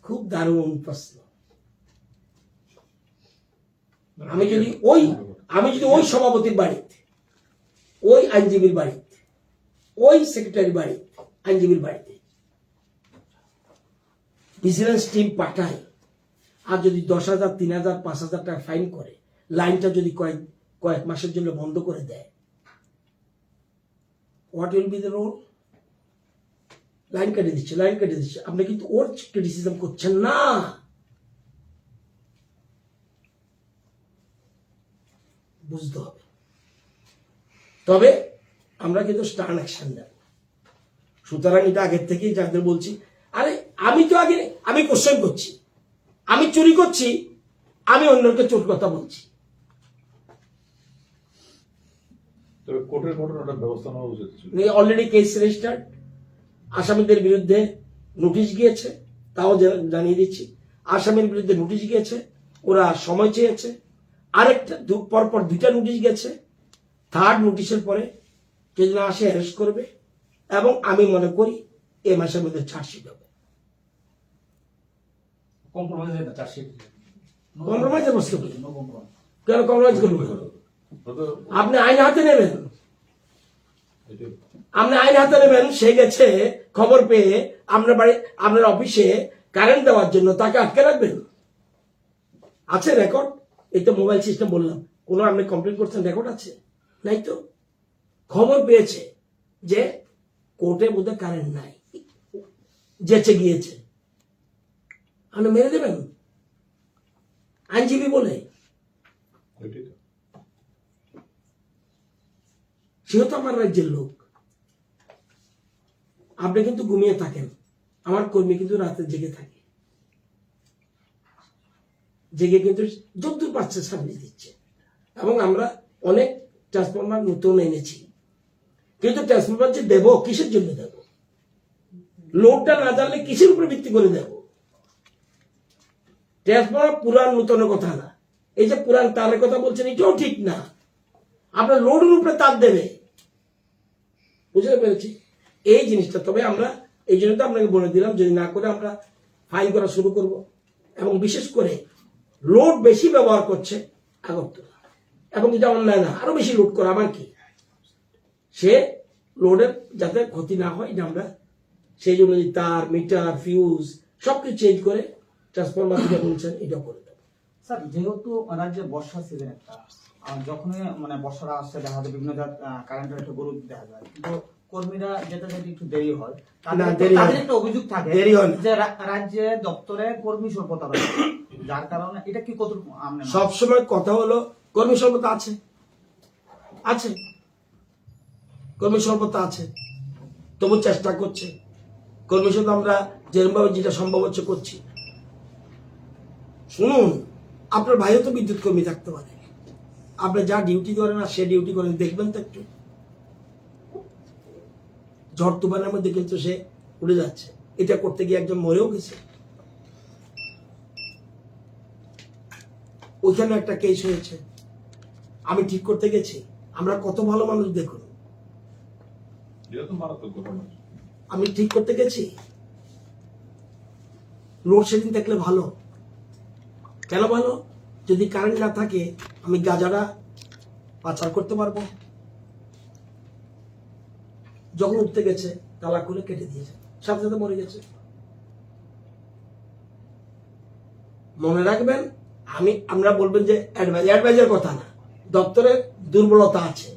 খুব দারুণ প্রশ্ন। আমি যদি ওই সভাপতির বাড়িতে, ওই আইনজীবীর বাড়িতে, ওই সেক্রেটারি বাড়িতে, আইনজীবীর বাড়িতে ভিজিলেন্স টিম পাঠাই, আর যদি 10,000, 3,000, 5,000 টাকা ফাইন করে, লাইনটা যদি কয়েক মাসের জন্য বন্ধ করে দেয়, what will be the role? Line কেটে দিচ্ছে। আপনি কিন্তু ওর ক্রিটিসিজম করছেন না। বুঝতে হবে। তবে আমরা কিন্তু স্টার্ন অ্যাকশন নেব। সুতরাং এটা আগের থেকেই যাদের বলছি, আরে আমি কোশ্চেন করছি, আমি চুরি করছি, আমি অন্যকে চোর কথা বলছি। তবে কোর্টের ঘটনাটা ব্যবস্থা নেওয়া উচিত ছিল। অলরেডি কেস রেজিস্টার্ড, আসামিদের বিরুদ্ধে নোটিশ গিয়েছে, তাও জানিয়ে দিচ্ছি। আসামির বিরুদ্ধে নোটিশ গিয়েছে, ওরা সময় চেয়েছে। আরেকটা পরপর 2টা নোটিশ গেছে। 3rd নোটিশের পরে যদি না আসে অ্যারেস্ট করবে, এবং আমি মনে করি এ মাসের মধ্যে চার্জশিট হবে। কম্প্রোমাইজের প্রশ্ন কি? কেন কম্প্রোমাইজ করবো? আপনি আইন হাতে নেবেন, সে গেছে খবর পেয়ে আপনার অফিসে কারেন্ট দেওয়ার জন্য, তাকে আটকে রাখবেন? আছে রেকর্ড? এই তো মোবাইল সিস্টেম বললাম, কোনো আপনি কমপ্লেন করছেন, রেকর্ড আছে? নাই তো। খবর পেয়েছে যে কোর্টে বোধহয় কারেন্ট নাই, যেচে গিয়েছে, আপনি মেরে দেবেন আইনজীবী বলে? সেও তো আমার রাজ্যের লোক। আপনি কিন্তু ঘুমিয়ে থাকেন, আমার কর্মী কিন্তু রাতে জেগে থাকে, জেগে কিন্তু যতদূর পাচ্ছে সার্ভিস দিচ্ছে। এবং আমরা অনেক ট্রান্সফরমার নতুন এনেছি, কিন্তু ট্রান্সফরমার যে দেবো, কিসের জন্য দেব? লোডটা না জানলে কিসের উপরে ভিত্তি করে দেব? ট্রান্সফরমার পুরান নতুনের কথা না, এই যে পুরান তারের কথা বলছেন, এটাও ঠিক না। আপনার লোডের উপরে তার দেবে, বুঝতে পেরেছি এই জিনিসটা। তবে আমরা এই জন্য তো আপনাকে বলে দিলাম, যদি না করে আমরা ফাইন করা শুরু করব। এবং বিশেষ করে লোড বেশি ব্যবহার করছে আগরতলা, এবং এটা অন্যায় না, আরো বেশি লোড করা, আমার কি, সে লোডের যাতে ক্ষতি না হয়, এটা আমরা সেই জন্য তার, মিটার, ফিউজ সবকিছু চেঞ্জ করে ট্রান্সফরমার যেটা বলছেন এটাও করে দেবো। স্যার, যেহেতু রাজ্যে বর্ষা সিজন একটা, যখনই মানে বর্ষাটা আসছে, দেখা যায় বিভিন্ন কারেন্টের একটা গরু দেখা যায়, কিন্তু কর্মীরা যেতে একটু দেরি হয়, তাদের একটা অভিযোগ থাকে যে রাজ্যে দপ্তরে কর্মী স্বল্পতা রয়েছে, যার কারণে এটা কি কত সবসময় কথা হলো কর্মী স্বল্পতা আছে, কর্মী স্বল্পতা আছে, তবু চেষ্টা করছে কর্মী স্বল্পতা, আমরা যেরকমভাবে যেটা সম্ভব হচ্ছে করছি। শুনুন, আপনার ভাইও তো বিদ্যুৎ কর্মী থাকতে পারে, আপনি যা ডিউটি করেন না সে ডিউটি করেন, দেখবেন তো একটু। ঝড় তুফানের মধ্যে কিন্তু সে উড়ে যাচ্ছে, এটা করতে গিয়ে একজন মরেও গেছে। ওইখানে একটা কেস হয়েছে, আমি ঠিক করতে গেছি। আমরা কত ভালো মানুষ দেখুন, আমি ঠিক করতে গেছি। লোডশেডিং দেখলে ভালো, কেন ভালো? যদি কারেন্ট না থাকে আমি গাজাটা পাচার করতে পারবো। যখন উঠতে গেছে তালা খুলে কেটে দিয়েছে, সাথে সাথে মরে গেছে। মনে রাখবেন, আমরা বলবেন যে অ্যাডভাইজার কথা না, দপ্তরের দুর্বলতা আছে,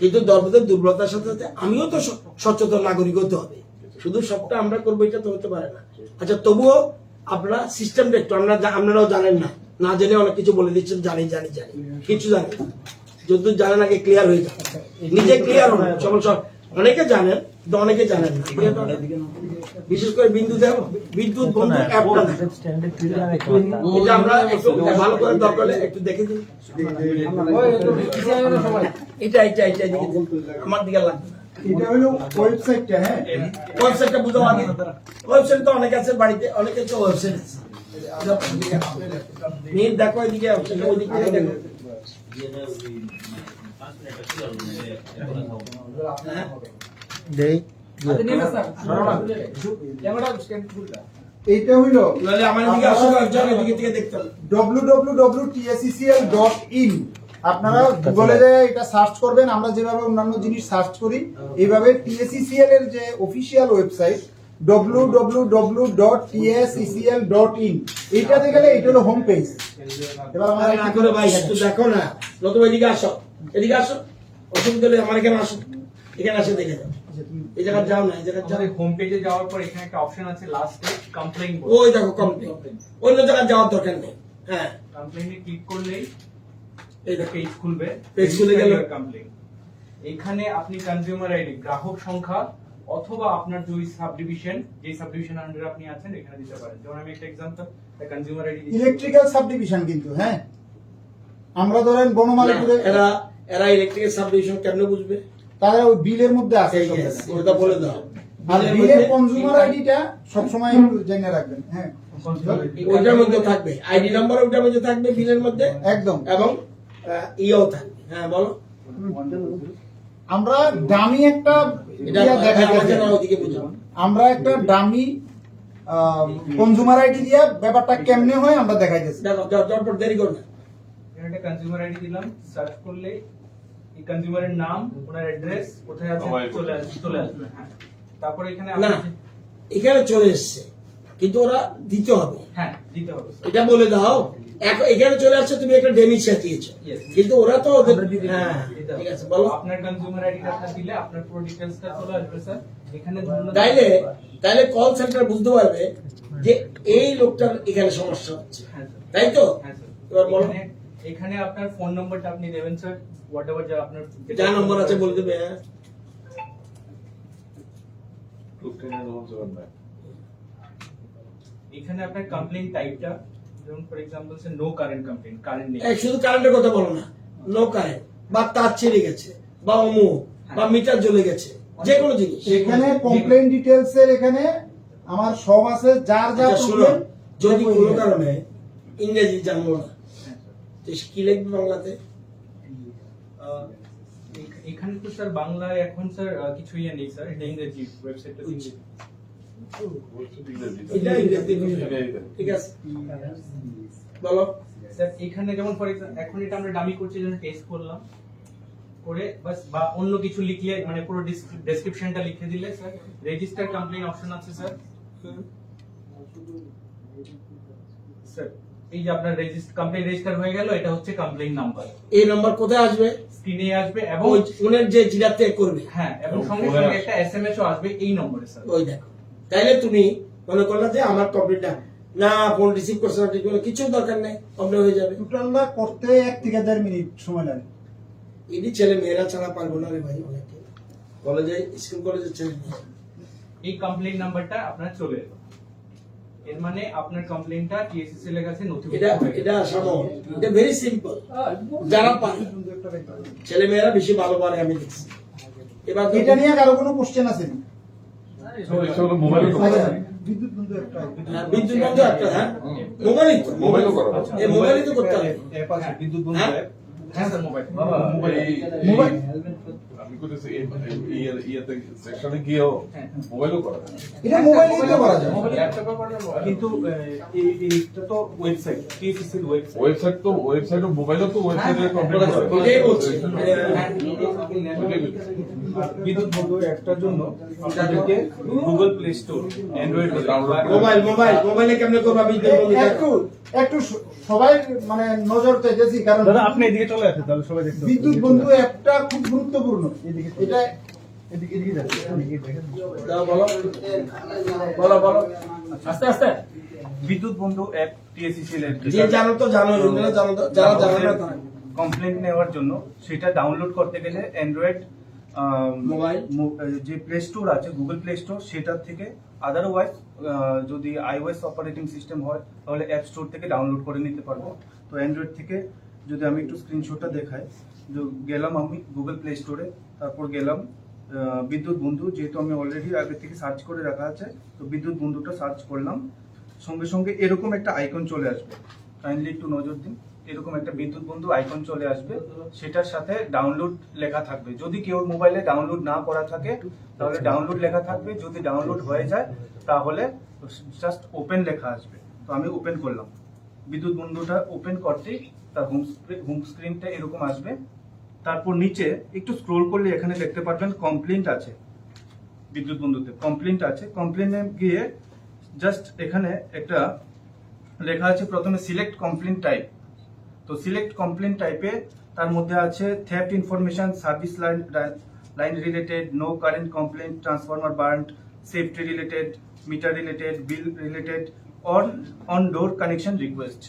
কিন্তু দপ্তরের দুর্বলতার সাথে সাথে আমিও তো সচেতন নাগরিক হতে হবে। শুধু সবটা আমরা করবো এটা তো হতে পারে না। আচ্ছা, তবুও আপনারা সিস্টেমটা একটু, আপনারাও জানেন না জেনে অনেক কিছু বলে দিচ্ছেন। জানি কিছু জানি, যদি জানেন আগে ক্লিয়ার হয়ে যাবে, নিজে ক্লিয়ার হন। অনেকে জানেন, কিন্তু অনেকে জানেন না। বিশেষ করে বিদ্যুৎ বন্ধু অ্যাপটা দেখেন। এটা আমরা একটু ভালো করে দরকার হলে একটু দেখে দিন। এটা দেখে দিন। আমার দিকে লাগবে না। এটা হলো ওয়েবসাইটটা, হ্যাঁ ওয়েবসাইটটা বুঝাও আগে। ওয়েবসাইট তো অনেক আছে বাড়িতে, অনেকে তো ওয়েবসাইট আছে। মেয়ে দেখো এদিকে, ওই দিক থেকে দেখো। এইটা হইলো নাহলে আমার দিকে আসো, একজন এদিকে থেকে দেখতে হবে। www.tsecl.in আপনারা গুগলে যে এটা সার্চ করবেন, আমরা যেভাবে অন্যান্য জিনিস সার্চ করি এইভাবে TSECL এর যে অফিসিয়াল ওয়েবসাইট www.tsecl.in এইটাতে গেলে এটা হলো হোম পেজ। এবার আমরা না করে ভাই একটু দেখো না, নতুবা এদিকে আসো, এদিকে আসো। অসুবিধা হলে আমার এখানে আসো, এখানে আসে দেখে যাও। এই জায়গা যাও না, এই জায়গা যাও। আমাদের হোম পেজে যাওয়ার পর এখানে একটা অপশন আছে লাস্টে কমপ্লেইন ওই দেখো কমপ্লেন, অন্য জায়গায় যাওয়ার দরকার নেই। হ্যাঁ, কমপ্লেইনে ক্লিক করলেই এই এটা দেখো পেজ খুলবে। পেজ খুলে গেল। কমপ্লেইন এখানে আপনি কনজিউমার আইডি, গ্রাহক সংখ্যা অথবা আপনার যে সাবডিভিশন আন্ডারে আপনি আছেন এখানে দিতে পারেন। যেমন আমি একটা example consumer ID electrical subdivision কিন্তু, হ্যাঁ আমরা ধরেন বনমালীপুরে এরা ইলেকট্রিক সাবডিভিশন কেমনে বুঝবে? তারা ওই বিলের মধ্যে আছে এই সব যে, জায়গায়। ওটা বলে দাও। আর বিলের কনজিউমার আইডিটা সবসময় একটু জেনে রাখবেন, হ্যাঁ ওইটার মধ্যে থাকবে, আইডি নাম্বার ওইটার মধ্যে থাকবে বিলের মধ্যে, একদম। এবং ইয়েও থাকবে। হ্যাঁ বলো। আমরা ডামি একটা এটা ইয়া দেখাই আমাকে গেছে। না, ওদিকে বুঝো। আমরা একটা ডামি কনজিউমার আইডি দিয়ে ব্যাপারটা কেমনে হয় আমরা দেখাইতেছি। দেখো, চটপট দেরি করবে। এখানে একটা কনজিউমার আইডি দিলাম, সার্চ করলে এই কনজিউমারের নাম, ওনার অ্যাড্রেস, কোথায় আছে চলে আসবে। হ্যাঁ, তারপরে এখানে না, এখানে চলে এসছে, কিন্তু ওরা দিতে হবে। হ্যাঁ দিতে হবে স্যার। এটা বলে দাও। এখানে চলে আসছে, তুমি একটা ডেমি সাজিয়েছো, Yes. কিন্তু ওরা তো ওদের। হ্যাঁ ঠিক আছে, বলো। আপনার কনজিউমার আইডিটা দিলে আপনার পুরো ডিটেইলসটা চলে আসবে স্যার। এখানে ধরুন তাইলে কল সেন্টার বুঝতে পারবে যে এই লোকটার এখানে সমস্যা হচ্ছে, হ্যাঁ স্যার। তাই তো? হ্যাঁ স্যার। এবার বলো। এখানে আপনার ফোন নম্বরটা আপনি দেবেন স্যার, হোয়াটএভার যা আপনার যা নম্বর আছে বলে দেবে। হ্যাঁ, 239 এখানে আপনার কমপ্লেইন টাইপটা, যেমন for example sir no current complain, current নেই। শুধু কারেন্টের কথা বলো না, নো কারেন্ট বা তার ছিঁড়ে গেছে বা অমুক বা মিটার জ্বলে গেছে, যে কোনো জিনিস। এখানে কমপ্লেইন ডিটেইলস এর এখানে আমার সব আছে, যার যা আচ্ছা, শোনো, প্রবলেম যদি কোনো কারণে ইংরেজি জানবো না, তো কি লিখবে বাংলাতে? এখানে তো স্যার বাংলায় এখন স্যার কিছু ইয়ে নেই স্যার, এটা ইংরেজি, ওয়েবসাইটটা ইংরেজি। এটা ইংরেজি ঠিক আছে, বলো। স্যার এখানে যেমন ফর এক্সাম্পল এখন এটা আমরা ডামি করছি, জন্য টেস্ট করলাম, করে বাস বা অন্য কিছু লিখলে মানে পুরো ডেসক্রিপশনটা লিখে দিলে স্যার রেজিস্টার কমপ্লেইন অপশন আছে স্যার। স্যার এই যে আপনার কমপ্লেইন রেজিস্টার হয়ে গেল, এটা হচ্ছে কমপ্লেইন নাম্বার। এই নাম্বার কোথায় আসবে? স্ক্রিনে আসবে এবং ওই উনের যে জিরাতে করবে। হ্যাঁ, এবং সঙ্গে সঙ্গে একটা এসএমএস ও আসবে এই নম্বরে স্যার। ওই দেখো, তাইলে তুমি মনে করলে যে আমার কমপ্লিটটা না, ফোন রিসিভ করছে না, কিছু দরকার নেই, কমপ্লিট হয়ে যাবে। টোটালটা করতে 1 থেকে 1.5 মিনিট সময় লাগে। এটি ছেলে মেয়েরা ছাড়া পারবো না রে ভাই, অনেকে কলেজে, স্কুল কলেজের ছেলে মেয়ে। এই কমপ্লেইন নাম্বারটা আপনার চলে এলো, এর মানে আপনার কমপ্লেইনটা টিএসসিসিএল এর কাছে নথিভুক্ত এটা হয়ে গেছে। এটা সামল, এটা ভেরি সিম্পল। যারা পারে, ছেলে মেয়েরা বেশি ভালো পারে আমি দেখছি। এবার এটা নিয়ে কারো কোনো কোশ্চেন আছে না? মোবাইলে তো আচ্ছা, বিদ্যুৎ বন্ধু একটা বিদ্যুৎ বন্ধু একটা, হ্যাঁ মোবাইলই তো, মোবাইলও করা যাবে। এই মোবাইলই তো করতে হবে। বিদ্যুৎ বন্ধু হ্যাঁ? অ্যাপ। হ্যাঁ স্যার, মোবাইল। মোবাইল আমি করতেছি ইয়াতে সেকশনে গিয়েও মোবাইলও করা যায়। এটা মোবাইলে তো করা যায়। মোবাইল ল্যাপটপে করার মোবাইল। কিন্তু এইটা তো ওয়েবসাইট, টিএসসিসির ওয়েবসাইট। ওয়েবসাইটও মোবাইলও তো ওয়েবসাইটে কমপ্লিট করা যায়। এটাই বলছি। বিদ্যুৎ বন্ধু অ্যাপটার জন্য আপনাদেরকে গুগল প্লে স্টোর, অ্যান্ড্রয়েড মোবাইলে কেমনে করবা বিদ্যুৎ বন্ধু? একটু সবাই মানে নজর চাইতেছি, কারণ দাদা আপনি এদিকে চলে আসেন, তাহলে সবাই দেখতে পাবে। বিদ্যুৎ বন্ধু অ্যাপটা খুব গুরুত্বপূর্ণ। এটা এদিকে যাচ্ছে, এদিকে দেখেন। দাও, বলো বলো বলো আস্তে আস্তে। বিদ্যুৎ বন্ধু অ্যাপ টিএসসিসিএল এর যে জানো তো জানো, এগুলো জানো তো, যারা জানো না তারা। কমপ্লেইন নেওয়ার জন্য সেটা ডাউনলোড করতে গেলে অ্যান্ড্রয়েড মোবাইল? যে প্লে স্টোর আছে গুগল প্লে স্টোর সেটার থেকে, আদারওয়াইজ যদি আইওএস অপারেটিং সিস্টেম হয় তাহলে অ্যাপ স্টোর থেকে ডাউনলোড করে নিতে পারবো। তো অ্যান্ড্রয়েড থেকে যদি আমি একটু স্ক্রিনশটটা দেখাই, গেলাম আমি গুগল প্লে স্টোরে, তারপর গেলাম বিদ্যুৎ বন্ধু, যেহেতু আমি অলরেডি আগে থেকে সার্চ করে রাখা আছে, তো বিদ্যুৎ বন্ধুটা সার্চ করলাম, সঙ্গে সঙ্গে এরকম একটা আইকন চলে আসবে, কাইন্ডলি একটু নজর দিন, এরকম একটা বিদ্যুৎ বন্ধু আইকন চলে আসবে, সেটার সাথে ডাউনলোড লেখা থাকবে। যদি কেউ মোবাইলে ডাউনলোড না করা থাকে তাহলে ডাউনলোড লেখা থাকবে, যদি ডাউনলোড হয়ে যায় তাহলে জাস্ট ওপেন লেখা আসবে। তো আমি ওপেন করলাম, বিদ্যুৎ বন্ধুটা ওপেন করতেই তার হোম স্ক্রিনটা এরকম আসবে। তারপর নিচে একটু স্ক্রোল করলে এখানে দেখতে পারবেন কমপ্লেন্ট আছে, বিদ্যুৎ বন্ধুতে কমপ্লেন্ট আছে। কমপ্লেন্টে গিয়ে জাস্ট এখানে একটা লেখা আছে প্রথমে সিলেক্ট কমপ্লেন্ট টাইপ। তো সিলেক্ট কমপ্লেন্ট টাইপে তার মধ্যে আছে theft information, service line related, no current complaint, transformer burned, safety related, meter related, bill related, on door connection request.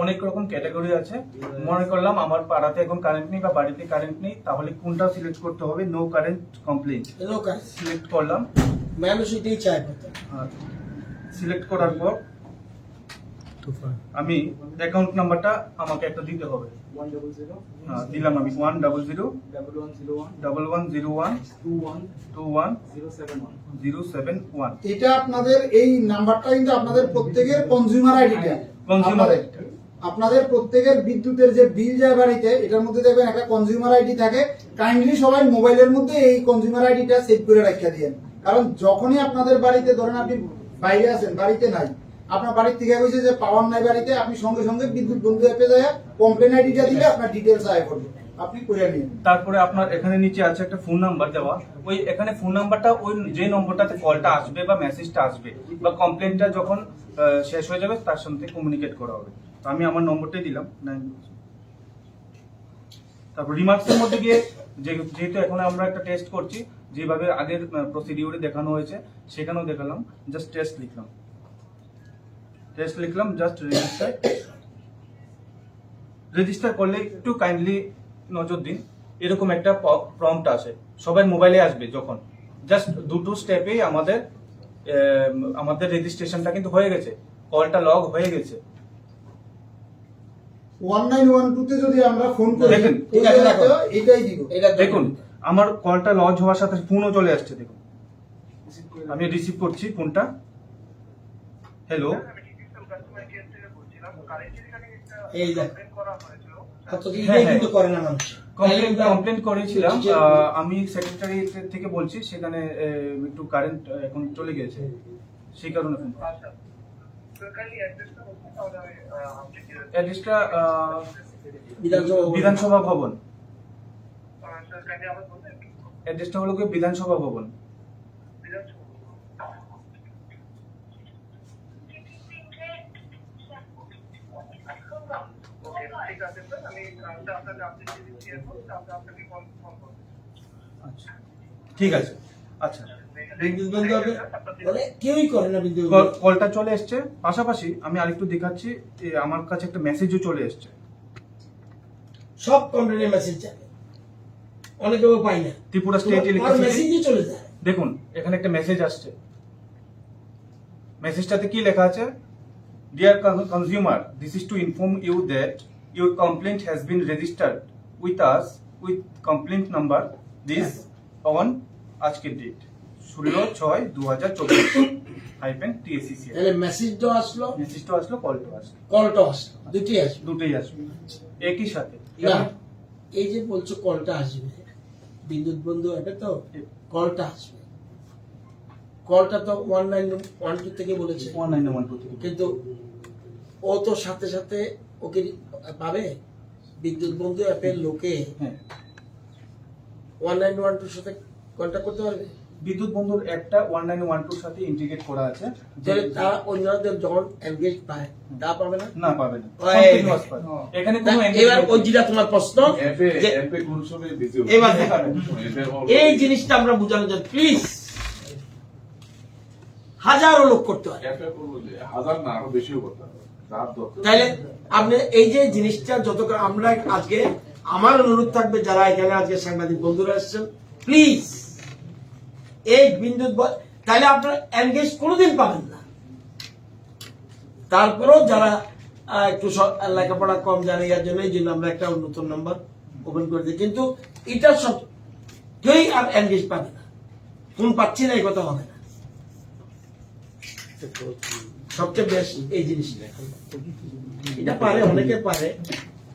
অনেক রকম ক্যাটাগরি আছে। মনে করলাম আমার পাড়াতে এখন কারেন্ট নেই বা বাড়িতে কারেন্ট নেই, তাহলে কোনটা সিলেক্ট করতে হবে? নো কারেন্ট কমপ্লেন্ট সিলেক্ট করলাম। মানুষ এটাই চায়। সিলেক্ট করার পর আমি অ্যাকাউন্ট নাম্বারটা আমাকে একটা দিতে হবে। দিলাম আমি 100112121 এটা আপনাদের এই নাম্বারটা কিন্তু আপনাদের প্রত্যেকের কনজিউমার আইডিটা, কনজিউমার আপনাদের প্রত্যেকের বিদ্যুতের যে বিল যায় বাড়িতে, এটার মধ্যে দেখবেন একটা কনজিউমার আইডি থাকে। কাইন্ডলি সবাই মোবাইলের মধ্যে এই কনজিউমার আইডিটা সেভ করে রাখিয়ে দিয়েন, কারণ যখনই আপনাদের বাড়িতে, ধরেন আপনি বাইরে আছেন, বাড়িতে নাই, আপনার বাড়ির থেকে কইছে যে পাওয়ার নাই বাড়িতে, আপনি সঙ্গে সঙ্গে বিদ্যুৎ বন্ধু অ্যাপে যায় কমপ্লেন আইডিটা দিলে আপনার ডিটেইলস আয় করবে, আপনি করে নিন। তারপরে আপনার এখানে নিচে আছে একটা ফোন নাম্বার দেওয়া, ওই এখানে ফোন নাম্বারটা ওই যে নম্বরটাতে কলটা আসবে বা মেসেজটা আসবে বা কমপ্লেনটা যখন শেষ হয়ে যাবে তার সাথে কমিউনিকেট করা হবে। তো আমি আমার নম্বরটাই দিলাম। তারপর রিমার্কসের মধ্যে গিয়ে যেহেতু এখন আমরা একটা টেস্ট করছি, যেভাবে আগের প্রসিডিউরে দেখানো হয়েছে সেখানেও দেখালাম, জাস্ট টেস্ট লিখলাম, জাস্ট রেজিস্টার করলে একটু কাইন্ডলি নজর দিন, এরকম একটা প্রম্পট আসে, সবাই মোবাইলে আসবে যখন, জাস্ট দুটো স্টেপেই আমাদের রেজিস্ট্রেশনটা কিন্তু হয়ে গেছে, কলটা লগ হয়ে গেছে। 1912 তে যদি আমরা ফোন করি, দেখেন, এটাই দিব। দেখুন আমার কলটা লজ হওয়ার সাথে ফোনও চলে আসছে, দেখুন আমি রিসিভ করছি ফোনটা। হ্যালো, এই দেখ কত কি কিন্তু করে না মানুষ। কমপ্লেন করেছিলাম, আমি সেক্রেটারি থেকে বলছি, সেখানে একটু কারেন্ট এখন চলে গেছে, সেই কারণে ফোন। অ্যাড্রেসটা বিধানসভা ভবন, অ্যাড্রেসটা হলো কি বিধানসভা ভবন। আচ্ছা ঠিক আছে, আচ্ছা বিদ্যুৎ বন্ধু বলে কেউই করে না বিদ্যুৎ। কলটা চলে এসছে, পাশাপাশি আমি আরেকটু দেখাচ্ছি, আমার কাছে একটা মেসেজও চলে এসছে। সব কমপ্লেনের মেসেজ যাবে, অনেকেও পাই না, ত্রিপুরা স্টেট মেসেজই চলে যায়। দেখুন এখানে একটা মেসেজ আসছে, মেসেজটাতে কি লেখা আছে? Dear consumer, this is to inform you that your complaint has been registered with us with complaint number this on আজকের ডেট 16/6/2024 তাহলে মেসেজটাও আসলো, কলটাও আসলো, দুটোই আসবে একই সাথে। না এই যে বলছো কলটা আসবে, বিদ্যুৎ বন্ধু এটা তো কলটা আসবে, কলটা তো 1912 থেকে বলেছে, 1912 থেকে, কিন্তু ও তো সাথে সাথে ওকে পাবে বিদ্যুৎ বন্ধু অ্যাপের লোকে 1912 সাথে কন্টাক্ট করতে পারবে। বিদ্যুৎ বন্ধুর একটা 1912 সাথে ইন্টিগ্রেট করা আছে, যে তারা অন্যদের যখন এনগেজ পায় তা পাবে না, না পাবে না, ওই, কন্টিনিউয়াস পাবে। এখানে কোনো এবার ওই যেটা তোমার প্রশ্ন, যে অ্যাপে কোন সময় বিজি হবে, এবার এই জিনিসটা আমরা বোঝানো যায়, প্লিজ হাজারো লোক করতে পারে, অ্যাপে করবো যে হাজার না আরো বেশিও করতে হবে, রাত দরকার। তাইলে আপনি এই যে জিনিসটা যত আমরা আজকে, আমার অনুরোধ থাকবে যারা এখানে আজকে সাংবাদিক বন্ধুরা এসেছেন, প্লিজ এই বিদ্যুৎ তাহলে আপনারা এনগেজ কোনোদিন পাবেন না। তারপরেও যারা একটু লেখাপড়া কম জানে এর জন্য এই জন্য আমরা একটা নতুন নাম্বার ওপেন করে দিই, কিন্তু এটা সব কেউই আর এনগেজ পাবে না, ফোন পাচ্ছি না এই কথা হবে না। সবচেয়ে বেশি এই জিনিসটা এটা পারে, অনেকে পারে,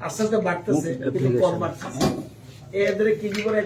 আস্তে আস্তে বাড়তেছে, কিন্তু কম বাড়তেছে। এদের কি করে